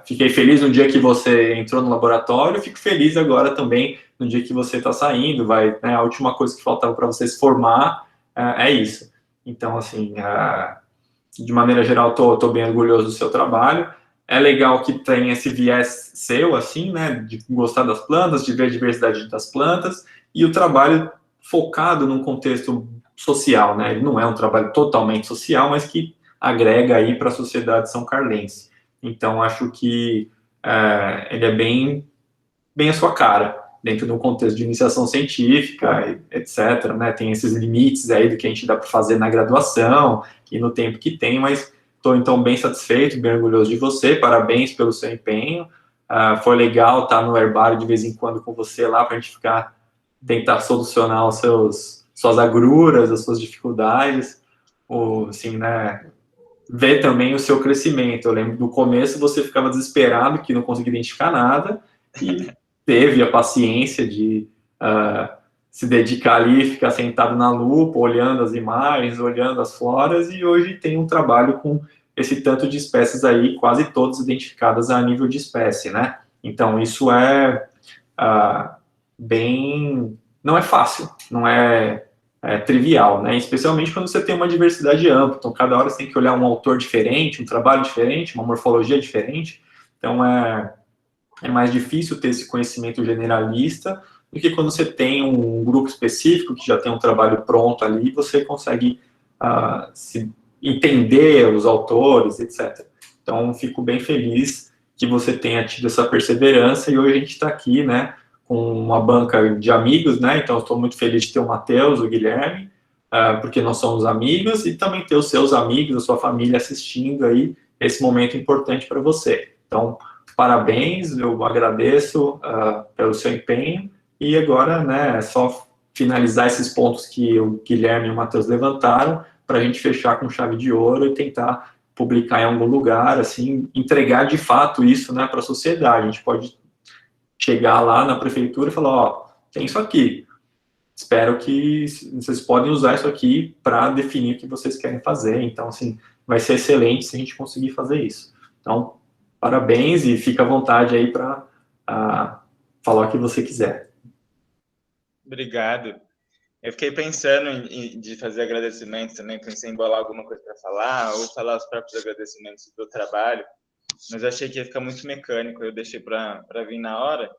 fiquei feliz no dia que você entrou no laboratório, fico feliz agora também no dia que você está saindo, né, a última coisa que faltava para você se formar é isso. Então, assim, de maneira geral, estou bem orgulhoso do seu trabalho. É legal que tem esse viés seu, assim, né, de gostar das plantas, de ver a diversidade das plantas, e o trabalho focado num contexto social, né, ele não é um trabalho totalmente social, mas que agrega aí para a sociedade são carlense. Então, acho que ele é bem a sua cara, dentro de um contexto de iniciação científica, etc., né? Tem esses limites aí do que a gente dá para fazer na graduação e no tempo que tem, mas estou, então, bem satisfeito, bem orgulhoso de você, parabéns pelo seu empenho, foi legal estar no herbário de vez em quando com você lá, para a gente tentar solucionar suas agruras, as suas dificuldades, assim, né, ver também o seu crescimento. Eu lembro do começo você ficava desesperado que não conseguia identificar nada e teve a paciência de se dedicar ali, ficar sentado na lupa, olhando as imagens, olhando as floras, e hoje tem um trabalho com esse tanto de espécies aí, quase todas identificadas a nível de espécie, né? Então, isso é não é fácil, não é trivial, né? Especialmente quando você tem uma diversidade ampla. Então, cada hora você tem que olhar um autor diferente, um trabalho diferente, uma morfologia diferente. Então, é mais difícil ter esse conhecimento generalista do que quando você tem um grupo específico que já tem um trabalho pronto ali, você consegue entender os autores, etc. Então, fico bem feliz que você tenha tido essa perseverança e hoje a gente está aqui, né, com uma banca de amigos, né? Então, estou muito feliz de ter o Matheus, o Guilherme, porque nós somos amigos, e também ter os seus amigos, a sua família assistindo aí esse momento importante para você. Então, parabéns, eu agradeço pelo seu empenho, e agora, né, é só finalizar esses pontos que o Guilherme e o Matheus levantaram, para a gente fechar com chave de ouro e tentar publicar em algum lugar, assim, entregar de fato isso, né, para a sociedade. A gente pode chegar lá na prefeitura e falar, ó, tem isso aqui, espero que vocês podem usar isso aqui para definir o que vocês querem fazer. Então, assim, vai ser excelente se a gente conseguir fazer isso. Então, parabéns e fica à vontade aí para falar o que você quiser. Obrigado. Eu fiquei pensando de fazer agradecimentos também, pensei em bolar alguma coisa para falar, ou falar os próprios agradecimentos do trabalho, mas eu achei que ia ficar muito mecânico, eu deixei para vir na hora.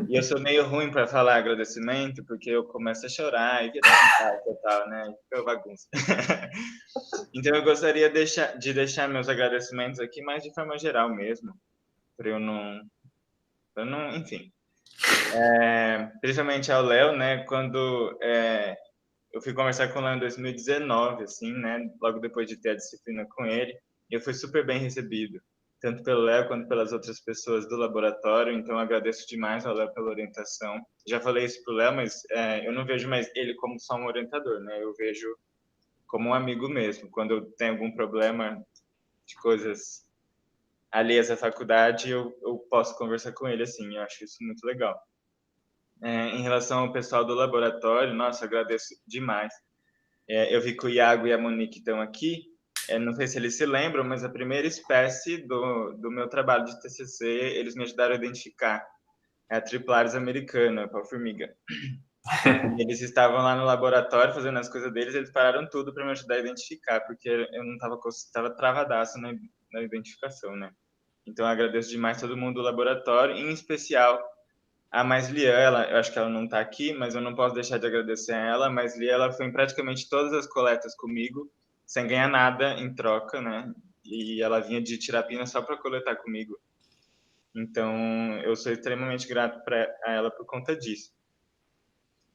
E eu sou meio ruim para falar agradecimento, porque eu começo a chorar e vira total, né? Fica bagunça. Então eu gostaria de deixar meus agradecimentos aqui, mais de forma geral mesmo, para eu não, enfim. Principalmente ao Léo, né? Quando eu fui conversar com o Léo em 2019, assim, né? Logo depois de ter a disciplina com ele, e eu fui super bem recebido, tanto pelo Léo quanto pelas outras pessoas do laboratório. Então, eu agradeço demais ao Léo pela orientação. Já falei isso pro Léo, mas eu não vejo mais ele como só um orientador, né? Eu vejo como um amigo mesmo. Quando eu tenho algum problema de coisas alheias à faculdade, eu posso conversar com ele, assim. Eu acho isso muito legal. Em relação ao pessoal do laboratório, nossa, agradeço demais. Eu vi que o Iago e a Monique estão aqui. Não sei se eles se lembram, mas a primeira espécie do meu trabalho de TCC, eles me ajudaram a identificar. É a Triplaris americana, a pau-formiga. Eles estavam lá no laboratório fazendo as coisas deles, eles pararam tudo para me ajudar a identificar, porque eu não estava travadaço na identificação, né? Então, eu agradeço demais todo mundo do laboratório, em especial a Maislia. Eu acho que ela não está aqui, mas eu não posso deixar de agradecer a ela. A Maislia, ela foi em praticamente todas as coletas comigo, sem ganhar nada em troca, né? E ela vinha de Tirapina só para coletar comigo. Então, eu sou extremamente grato a ela por conta disso.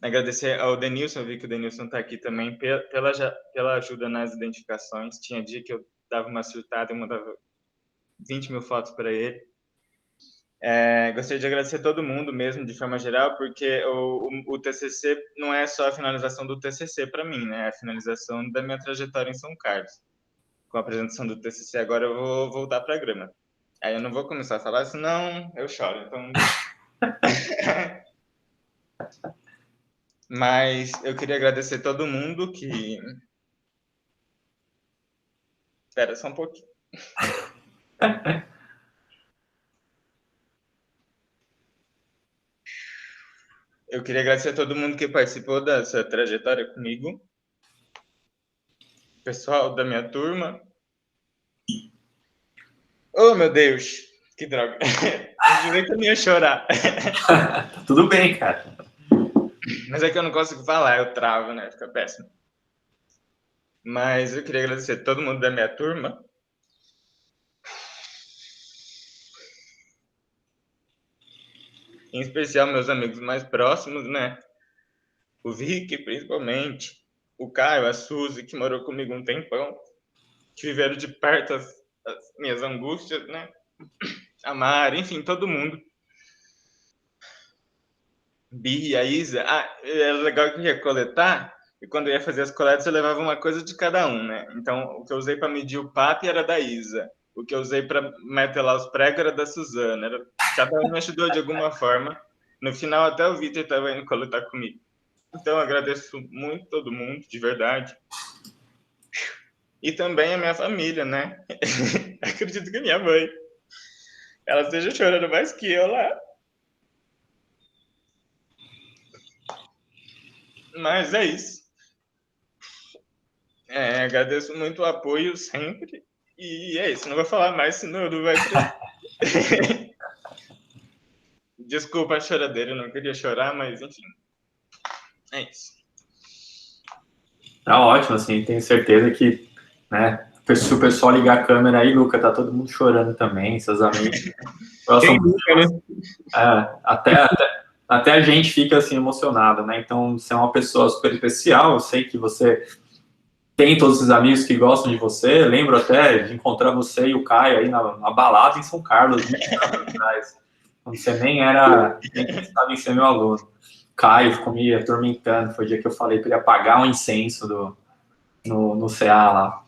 Agradecer ao Denilson, eu vi que o Denilson está aqui também, pela ajuda nas identificações. Tinha dia que eu dava uma surtada e mandava 20 mil fotos para ele. Gostaria de agradecer a todo mundo mesmo, de forma geral, porque o TCC não é só a finalização do TCC para mim, né? É a finalização da minha trajetória em São Carlos. Com a apresentação do TCC, agora eu vou voltar para a grama. Aí eu não vou começar a falar, senão eu choro. Então... Mas eu queria agradecer a todo mundo que... Espera só um pouquinho. Eu queria agradecer a todo mundo que participou dessa trajetória comigo. Pessoal da minha turma. Oh, meu Deus! Que droga! Eu jurei que eu não ia chorar. Tudo bem, cara. Mas é que eu não consigo falar, eu travo, né? Fica péssimo. Mas eu queria agradecer a todo mundo da minha turma. Em especial meus amigos mais próximos, né? O Vic, principalmente. O Caio, a Suzy, que morou comigo um tempão. Que viveram de perto as minhas angústias, né? A Mari, enfim, todo mundo. Bi, a Isa. Era legal que eu ia coletar, e quando eu ia fazer as coletas eu levava uma coisa de cada um, né? Então, o que eu usei para medir o PAP era da Isa. O que eu usei para meter lá os pregos era da Suzana. Cada um me ajudou de alguma forma. No final, até o Vitor estava indo coletar comigo. Então, eu agradeço muito todo mundo, de verdade. E também a minha família, né? Acredito que a minha mãe. Ela esteja chorando mais que eu lá. Mas é isso. Agradeço muito o apoio sempre. E é isso. Não vou falar mais, senão não vai... Desculpa a choradeira, eu não queria chorar, mas enfim. É isso. Tá ótimo, assim, tenho certeza que, né, se o pessoal ligar a câmera aí, Luca, tá todo mundo chorando também, seus amigos. Até a gente fica, assim, emocionado, né? Então, você é uma pessoa super especial, eu sei que você tem todos os amigos que gostam de você, lembro até de encontrar você e o Caio aí na balada em São Carlos, 20 anos atrás, quando você nem estava em ser meu aluno. Caio ficou me atormentando, foi o dia que eu falei para ele apagar um incenso no CA lá.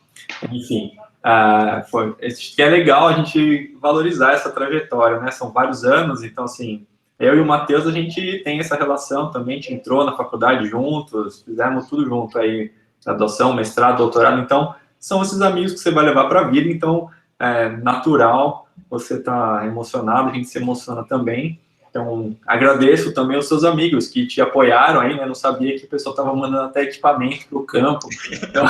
Enfim, acho que é legal a gente valorizar essa trajetória, né? São vários anos, então, assim, Eu e o Matheus, a gente tem essa relação também, a gente entrou na faculdade juntos, fizemos tudo junto aí, graduação, mestrado, doutorado, então são esses amigos que você vai levar para a vida, então é natural você estar emocionado, a gente se emociona também. Então, agradeço também aos seus amigos que te apoiaram aí, né? Não sabia que o pessoal estava mandando até equipamento para o campo. Então,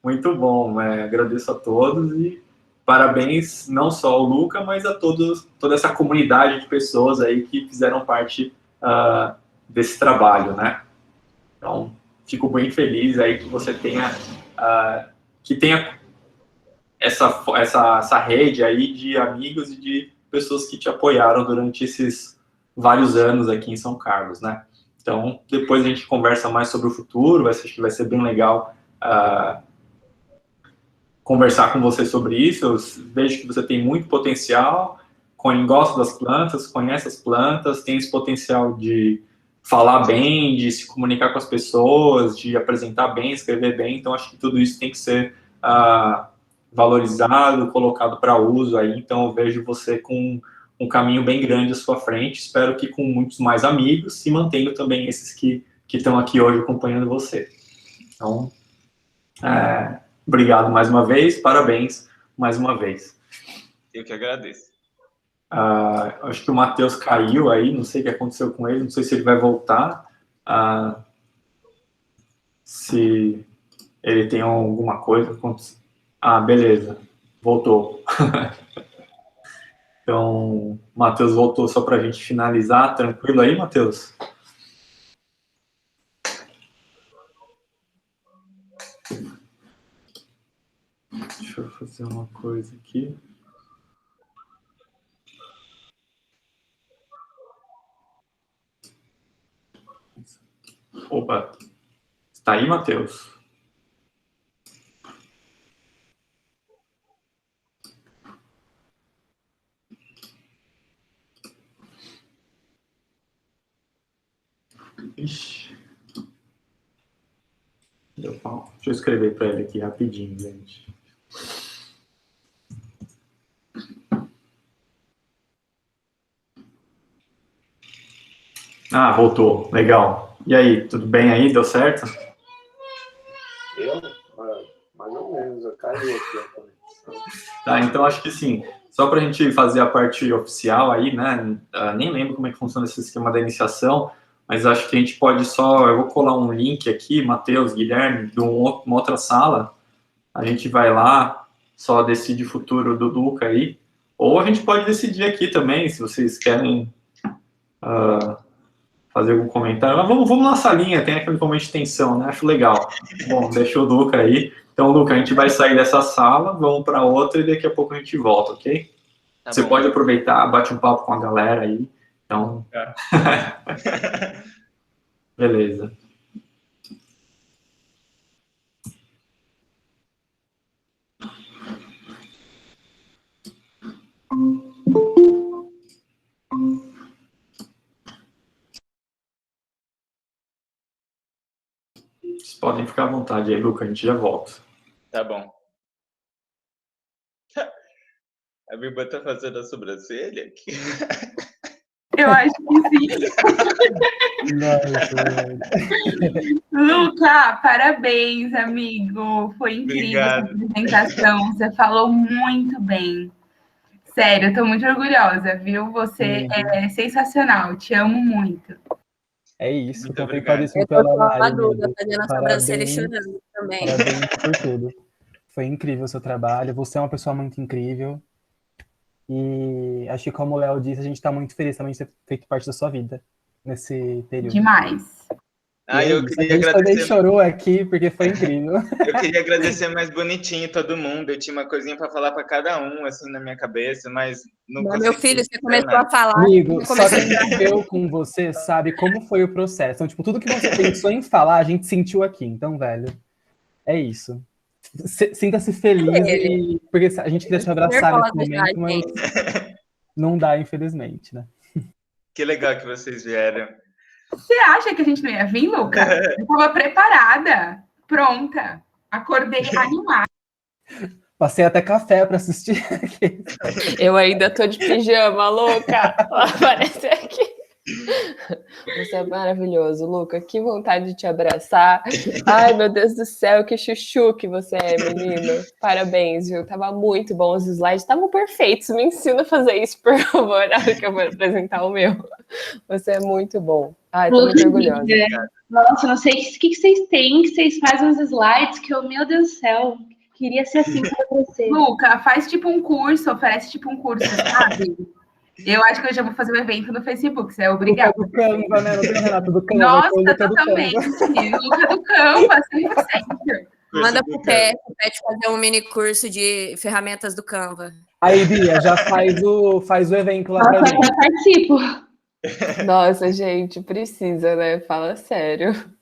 muito bom, agradeço a todos e parabéns não só ao Luca, mas a toda essa comunidade de pessoas aí que fizeram parte desse trabalho, né? Então, fico bem feliz aí que você tenha essa rede aí de amigos e de pessoas que te apoiaram durante esses vários anos aqui em São Carlos, né? Então, depois a gente conversa mais sobre o futuro, acho que vai ser bem legal conversar com você sobre isso. Eu vejo que você tem muito potencial, gosta das plantas, conhece as plantas, tem esse potencial de falar bem, de se comunicar com as pessoas, de apresentar bem, escrever bem, então acho que tudo isso tem que ser valorizado, colocado para uso aí, então eu vejo você com um caminho bem grande à sua frente, espero que com muitos mais amigos e mantendo também esses que estão aqui hoje acompanhando você. Então, obrigado mais uma vez, parabéns mais uma vez. Eu que agradeço. Acho que o Matheus caiu aí, não sei o que aconteceu com ele, não sei se ele vai voltar, se ele tem alguma coisa. Beleza, voltou. Então, o Matheus voltou só para a gente finalizar. Tranquilo aí, Matheus? Deixa eu fazer uma coisa aqui. Opa, está aí, Matheus? Ixi. Deu pau. Deixa eu escrever para ele aqui rapidinho, gente. Voltou. Legal. E aí, tudo bem aí? Deu certo? Eu? Mais ou menos, eu caí aqui a conexão. Tá, então acho que sim. Só para a gente fazer a parte oficial aí, né? Nem lembro como é que funciona esse esquema da iniciação, mas acho que a gente pode eu vou colar um link aqui, Matheus, Guilherme, de uma outra sala. A gente vai lá, só decide o futuro do Luca aí. Ou a gente pode decidir aqui também, se vocês querem fazer algum comentário. Mas vamos na salinha, tem aquele momento de tensão, né? Acho legal. Bom, deixa o Luca aí. Então, Luca, a gente vai sair dessa sala, vamos para outra e daqui a pouco a gente volta, ok? Tá Você bom. pode aproveitar, bate um papo com a galera aí. Então, beleza. Vocês podem ficar à vontade aí, Luca, a gente já volta. Tá bom. A Biba tá fazendo a sobrancelha aqui. Eu acho que sim. Luca, parabéns, amigo. Foi incrível essa apresentação. Você falou muito bem. Sério, eu tô muito orgulhosa, viu? Você é sensacional. Te amo muito. É isso. Muito Comprei obrigado. parecinho Eu tô pela com a Duda fazendo a sobrancelha e Parabéns. chorando também. Parabéns por tudo. Foi incrível o seu trabalho. Você é uma pessoa muito incrível. E acho que, como o Léo disse, a gente está muito feliz também de ter feito parte da sua vida nesse período. Demais. Eu a queria gente também agradecer. chorou aqui porque foi incrível. Eu queria agradecer mais bonitinho todo mundo. Eu tinha uma coisinha para falar para cada um, assim, na minha cabeça, mas não Mas, consegui. meu filho, você começou a falar. Amigo, eu só comecei quem viveu com você sabe como foi o processo. Então, tipo, tudo que você pensou em falar, a gente sentiu aqui. Então, velho, é isso. Sinta-se feliz, porque a gente queria te abraçar nesse momento, mas não dá, infelizmente, né? Que legal que vocês vieram. Você acha que a gente não ia vir, Luca? Eu estava preparada, pronta. Acordei animada. Passei até café para assistir. Eu ainda tô de pijama, louca. Aparece aqui. Você é maravilhoso, Luca. Que vontade de te abraçar. Ai, meu Deus do céu, que chuchu que você é, menino. Parabéns, viu? Tava muito bom os slides, estavam perfeitos. Me ensina a fazer isso, por favor, na hora que eu vou apresentar o meu. Você é muito bom. Ai, tô muito orgulhosa. Nossa, não sei o que vocês têm, que vocês fazem uns slides, que eu, meu Deus do céu, queria ser assim para você. Luca, faz tipo um curso, oferece tipo um curso, sabe? Eu acho que eu já vou fazer um evento no Facebook, você é obrigado. Luca do Canva, né? Não tem Renato do Canva. Nossa, totalmente. Luca do Canva, 100%. Manda pro Pet fazer um mini curso de ferramentas do Canva. Aí, Bia, já faz o evento lá pra gente. Eu participo. Nossa, gente, precisa, né? Fala sério.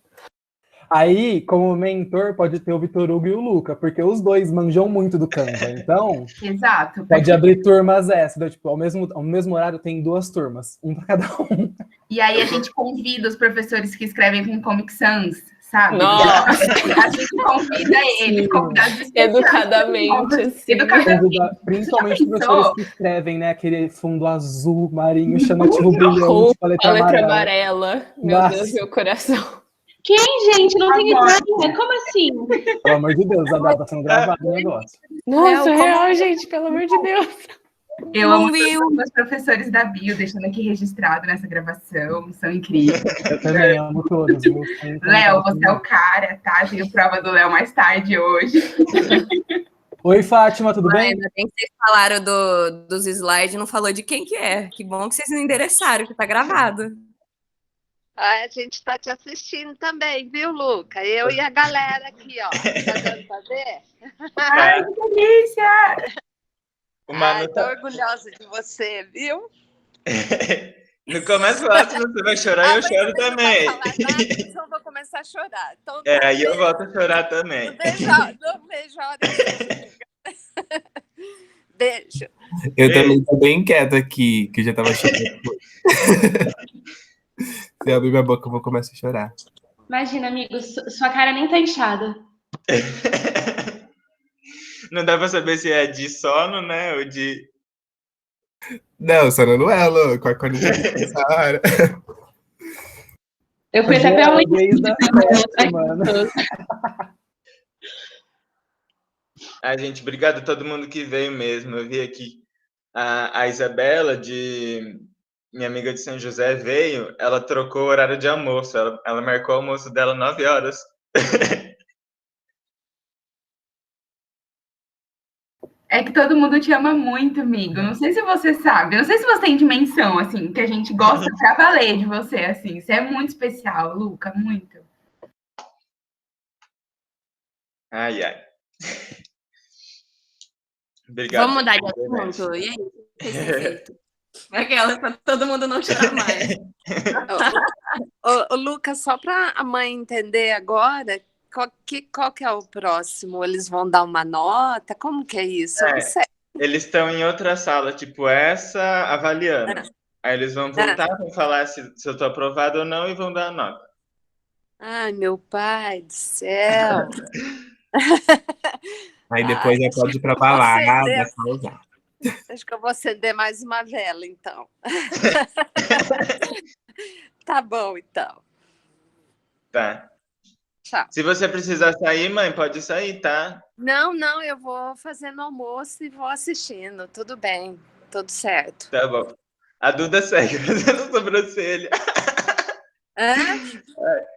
Aí, como mentor, pode ter o Vitor Hugo e o Luca, porque os dois manjam muito do Canva. Então, Exato. pode abrir turmas essa. Tipo, ao mesmo horário tem 2 turmas, um para cada um. E aí a gente convida os professores que escrevem com Comic Sans, sabe? Nossa. A gente convida eles, convidados especiais. Educadamente, assim. Educadamente. Principalmente os professores que escrevem, né? Aquele fundo azul, marinho, chamativo brilhante, com a letra amarela. Meu Nossa. Deus, meu coração. Quem, gente? Não tem ideia. Como assim? Pelo amor de Deus, agora tá sendo gravado o negócio. Nossa, real, gente, pelo amor de Deus. Eu amo os meus professores da Bio, deixando aqui registrado nessa gravação, são incríveis. Eu também amo todos. Léo, você é o cara, tá? Tenho prova do Léo mais tarde hoje. Oi, Fátima, tudo bem? Ainda bem que vocês falaram dos slides, não falou de quem que é. Que bom que vocês não endereçaram, que tá gravado. A gente está te assistindo também, viu, Luca? Eu e a galera aqui, ó. Tá dando pra ver? Ai, que delícia! Tô orgulhosa de você, viu? No começo, você vai chorar e eu choro também. Então eu vou começar a chorar. Então, aí eu volto a chorar também. Não vejo a hora que Beijo. Eu também tô bem quieto aqui, que eu já tava chorando. Se eu abrir minha boca, eu vou começar a chorar. Imagina, amigo, sua cara nem tá inchada. Não dá pra saber se é de sono, né? Ou de. Não, sono não é, louco. Acordo nessa hora. Eu fui até pela Gente, obrigado a todo mundo que veio mesmo. Eu vi aqui a Isabela, minha amiga de São José, veio, ela trocou o horário de almoço, ela marcou o almoço dela 9 horas. É que todo mundo te ama muito, amigo. Não sei se você sabe, não sei se você tem dimensão, assim, que a gente gosta pra valer de você, assim. Você é muito especial, Luca, muito. Ai. Obrigado. Vamos mudar de assunto? E aí? Aquela, pra todo mundo não chorar mais. Ô, Lucas, só para a mãe entender agora, qual que é o próximo? Eles vão dar uma nota? Como que é isso? Eles estão em outra sala, tipo essa, avaliando. Aí eles vão voltar para falar se eu estou aprovado ou não e vão dar a nota. Ai, meu pai do céu! Aí depois já pode ir para balada, causar. Acho que eu vou acender mais uma vela, então. Tá bom, então. Tá. Tchau. Se você precisar sair, mãe, pode sair, tá? Não, eu vou fazendo almoço e vou assistindo. Tudo bem, tudo certo. Tá bom. A Duda segue fazendo sobrancelha.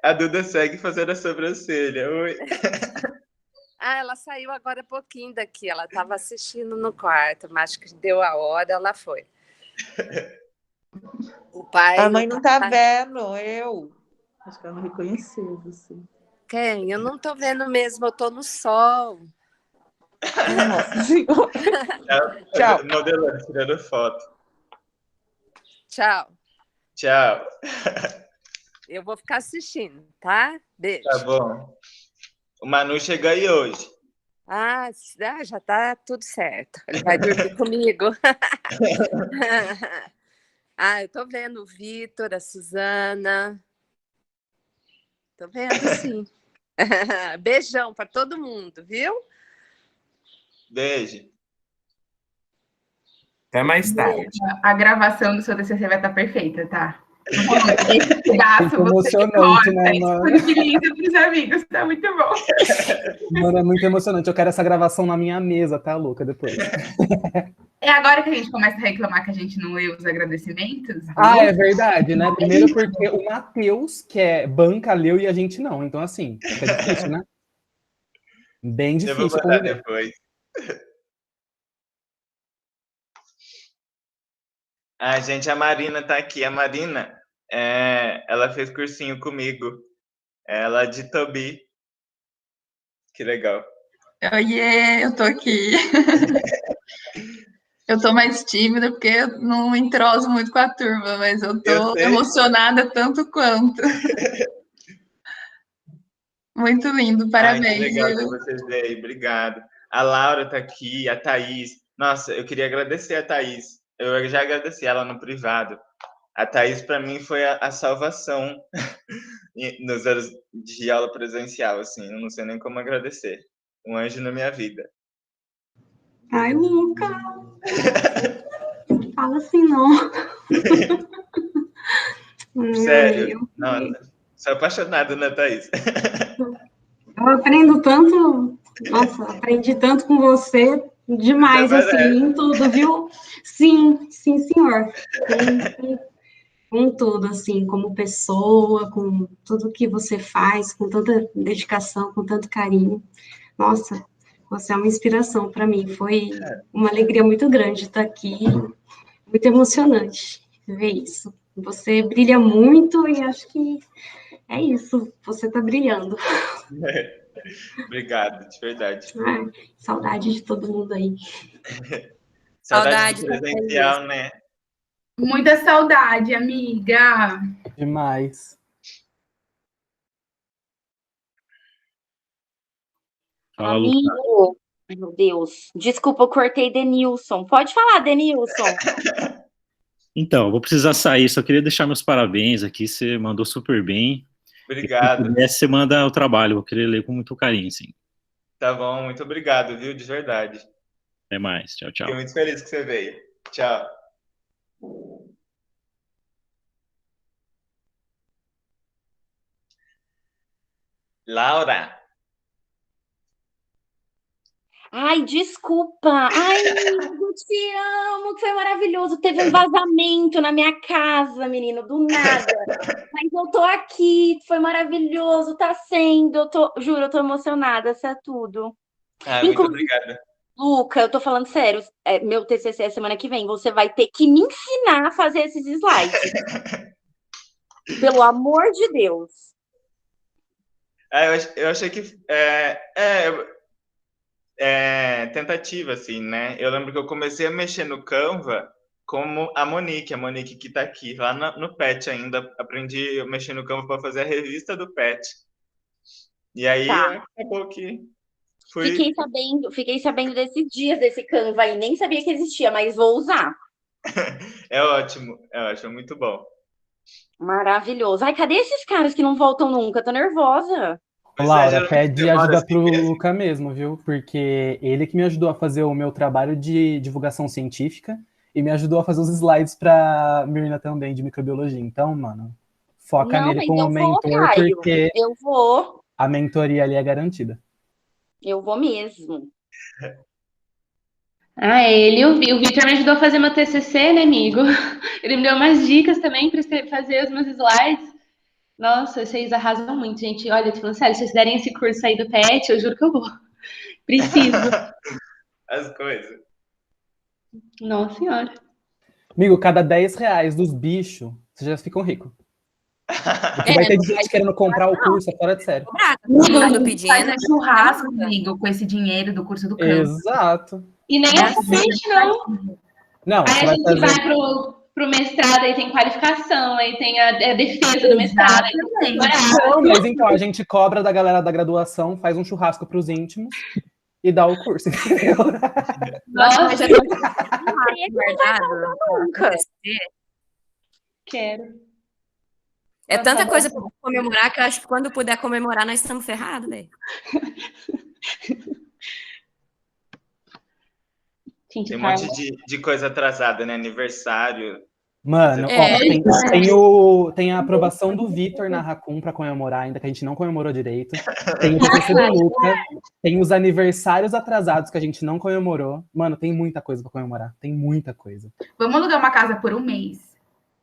A Duda segue fazendo a sobrancelha. Oi. Ela saiu agora pouquinho daqui. Ela estava assistindo no quarto, mas acho que deu a hora, ela foi. O pai. A mãe não tá vendo, eu. Acho que ela não reconheceu você. Quem? Eu não tô vendo mesmo, eu tô no sol. Nossa Senhora. Tchau. Modelando, tirando foto. Tchau. Tchau. Eu vou ficar assistindo, tá? Beijo. Tá bom. O Manu chega aí hoje. Já tá tudo certo. Ele vai dormir comigo. Eu tô vendo o Vitor, a Suzana. Tô vendo, sim. Beijão para todo mundo, viu? Beijo. Até mais tarde. A gravação do seu TCC vai estar perfeita, tá? Esse pedaço Muito você emocionante, corta, né, mano? disponibiliza para os amigos, tá muito bom. Mano, é muito emocionante. Eu quero essa gravação na minha mesa, tá, Luca? Depois. É agora que a gente começa a reclamar que a gente não lê os agradecimentos? Ah, é verdade, né? Primeiro porque o Matheus, que é banca, leu e a gente não. Então, assim, fica difícil, né? Bem Eu vou difícil. mandar depois. Ah, gente, a Marina tá aqui. A Marina, ela fez cursinho comigo. Ela é de Tobi. Que legal. Oiê, eu tô aqui. Eu tô mais tímida porque eu não entroso muito com a turma, mas eu tô emocionada tanto quanto. Muito lindo, parabéns. Ai, que legal que vocês veio, obrigado. A Laura tá aqui, a Thaís. Nossa, eu queria agradecer a Thaís. Eu já agradeci ela no privado. A Thaís, para mim, foi a salvação nos anos de aula presencial, assim. Eu não sei nem como agradecer. Um anjo na minha vida. Ai, Luca! Não fala assim, não. Sério? Nossa, sou apaixonado na Thaís. Eu aprendo tanto, nossa, aprendi tanto com você, demais, assim, em tudo, viu? Sim, sim, senhor. Com tudo, assim, como pessoa, com tudo que você faz, com tanta dedicação, com tanto carinho. Nossa, você é uma inspiração para mim. Foi uma alegria muito grande estar aqui, muito emocionante ver isso. Você brilha muito e acho que é isso, você está brilhando. Obrigado, de verdade. Ai, saudade de todo mundo aí. Saudade do presencial, né? Muita saudade, amiga. Demais. Amigo, meu Deus. Desculpa, eu cortei Denilson. Pode falar, Denilson. Então, vou precisar sair, só queria deixar meus parabéns aqui, você mandou super bem. Obrigado. Se puder, você manda o trabalho, vou querer ler com muito carinho, sim. Tá bom, muito obrigado, viu? De verdade. Até mais, tchau, tchau. Fiquei muito feliz que você veio. Tchau. Laura. Ai, desculpa. Ai, eu te amo, foi maravilhoso. Teve um vazamento na minha casa, menino, do nada. Mas eu tô aqui, foi maravilhoso, tá sendo. Juro, eu tô emocionada, isso é tudo. Muito obrigada. Luca, eu tô falando sério, meu TCC é semana que vem, você vai ter que me ensinar a fazer esses slides. Pelo amor de Deus. Eu achei que tentativa, assim, né? Eu lembro que eu comecei a mexer no Canva como a Monique que tá aqui, lá no PET ainda. Aprendi a mexer no Canva para fazer a revista do PET. E aí acabou que fui... Fiquei sabendo desses dias desse Canva aí, nem sabia que existia, mas vou usar. É ótimo, muito bom. Maravilhoso. Ai, cadê esses caras que não voltam nunca? Tô nervosa. Laura, pede ajuda pro Luca mesmo, viu? Porque ele que me ajudou a fazer o meu trabalho de divulgação científica e me ajudou a fazer os slides pra Mirna também, de microbiologia. Então, mano, foca nele como mentor, porque eu vou. A mentoria ali é garantida. Eu vou mesmo. O Victor me ajudou a fazer meu TCC, né, amigo? Ele me deu umas dicas também para fazer os meus slides. Nossa, vocês arrasam muito, gente. Olha, tô falando sério, se vocês derem esse curso aí do PET, eu juro que eu vou. Preciso. As coisas. Nossa senhora. Amigo, cada R$10 dos bichos, vocês já ficam ricos. Porque vai ter gente querendo comprar o curso, é fora de sério. Faz um churrasco, amigo, com esse dinheiro do curso do Canva. Exato. E nem é suficiente, não. Não, aí a gente vai pro mestrado, aí tem qualificação, aí tem a defesa do mestrado. Não, mas então, a gente cobra da galera da graduação, faz um churrasco pros íntimos e dá o curso, entendeu? Nossa, nunca. Quero. É tanta coisa para comemorar que eu acho que quando puder comemorar, nós estamos ferrados, velho. Quinto Tem um cargo. monte de coisa atrasada, né? Aniversário. Mano, É. ó, tem a aprovação do Vitor na Raccoon pra comemorar ainda, que a gente não comemorou direito. Tem o TCC do Luca. Tem os aniversários atrasados que a gente não comemorou. Mano, tem muita coisa pra comemorar. Tem muita coisa. Vamos alugar uma casa por um mês.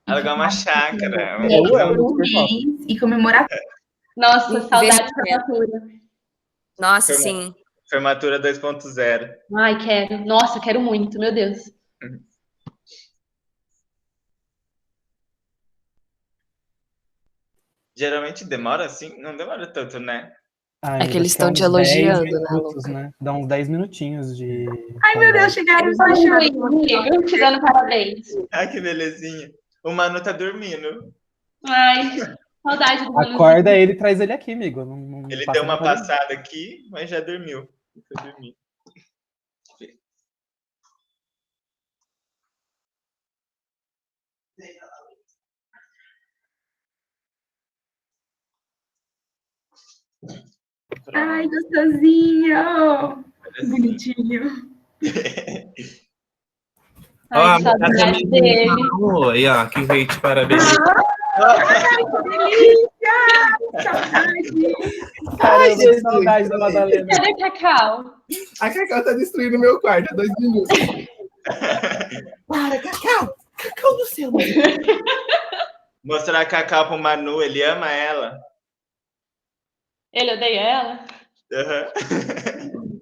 Alugar uma chácara. Por um mês e comemorar. Nossa, saudade de formatura. Nossa, sim. Formatura 2.0. Ai, quero. Nossa, quero muito, meu Deus. Geralmente demora assim? Não demora tanto, né? É que eles estão te elogiando, né, minutos, né? Dá uns 10 minutinhos de. Ai, meu Deus, chegaram os Eu te dando parabéns. Ai, que belezinha. O Manu tá dormindo. Ai, saudade do Manu. Acorda ele e traz ele aqui, amigo. Não Ele passa deu uma pra ele. passada aqui, mas já dormiu. Foi dormir. Ai, gostosinho. Bonitinho. Ó, Ai, saudade dele. Aí, ó, que veio te parabenizar. Ai, que delícia! Saudade! Ai, Jesus. Saudade da Madalena. Cadê a Cacau? A Cacau tá destruindo meu quarto há 2 minutos. Para, Cacau! Cacau do céu, mano. Mostrar a Cacau pro Manu, ele ama ela. Ele odeia ela? Uhum.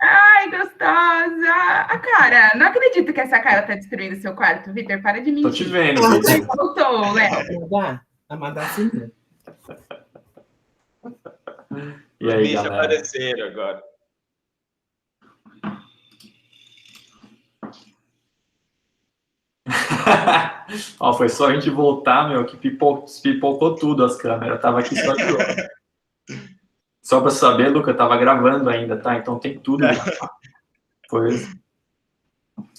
Ai, gostosa! A cara, não acredito que essa cara tá destruindo seu quarto, Vitor. Para de mentir. Tô te vendo, Vitor. Voltou, Léo. Amada sim. E aí, bichos galera? apareceram agora. Ó, foi só a gente voltar, meu, que pipocou tudo as câmeras. Tava aqui só de novo. Só pra saber, Luca, eu tava gravando ainda, tá? Então tem tudo. Foi...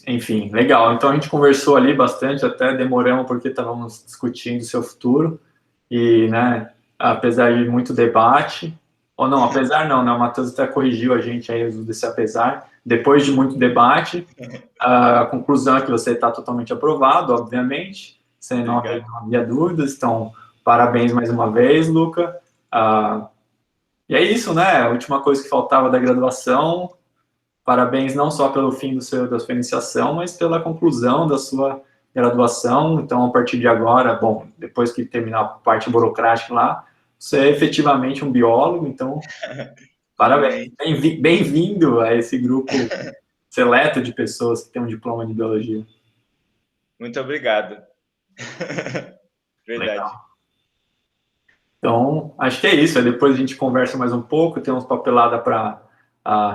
Enfim, legal. Então a gente conversou ali bastante, até demoramos porque estávamos discutindo o seu futuro. E, né, apesar de muito debate, ou não, apesar não, né? O Matheus até corrigiu a gente aí desse apesar. Depois de muito debate, a conclusão é que você está totalmente aprovado, obviamente. Sem não havia dúvidas. Então, parabéns mais uma vez, Luca. E é isso, né? A última coisa que faltava da graduação. Parabéns não só pelo fim da sua iniciação, mas pela conclusão da sua graduação. Então, a partir de agora, bom, depois que terminar a parte burocrática lá, você é efetivamente um biólogo, então, parabéns. Bem-vindo a esse grupo seleto de pessoas que têm um diploma de biologia. Muito obrigado. Verdade. Legal. Então, acho que é isso. Aí depois a gente conversa mais um pouco, tem uns papeladas para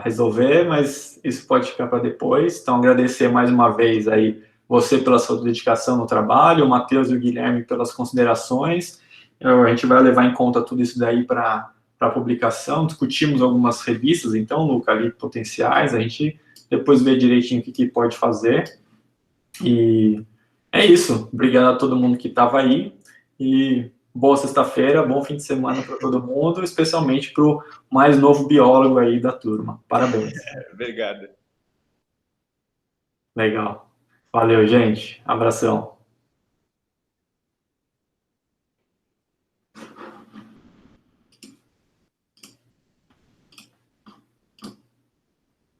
resolver, mas isso pode ficar para depois. Então, agradecer mais uma vez aí você pela sua dedicação no trabalho, o Matheus e o Guilherme pelas considerações. A gente vai levar em conta tudo isso daí para a publicação. Discutimos algumas revistas, então, Luca, ali potenciais. A gente depois vê direitinho o que pode fazer. E é isso. Obrigado a todo mundo que estava aí. E boa sexta-feira, bom fim de semana para todo mundo, especialmente para o mais novo biólogo aí da turma. Parabéns. Obrigado. Legal. Valeu, gente. Abração.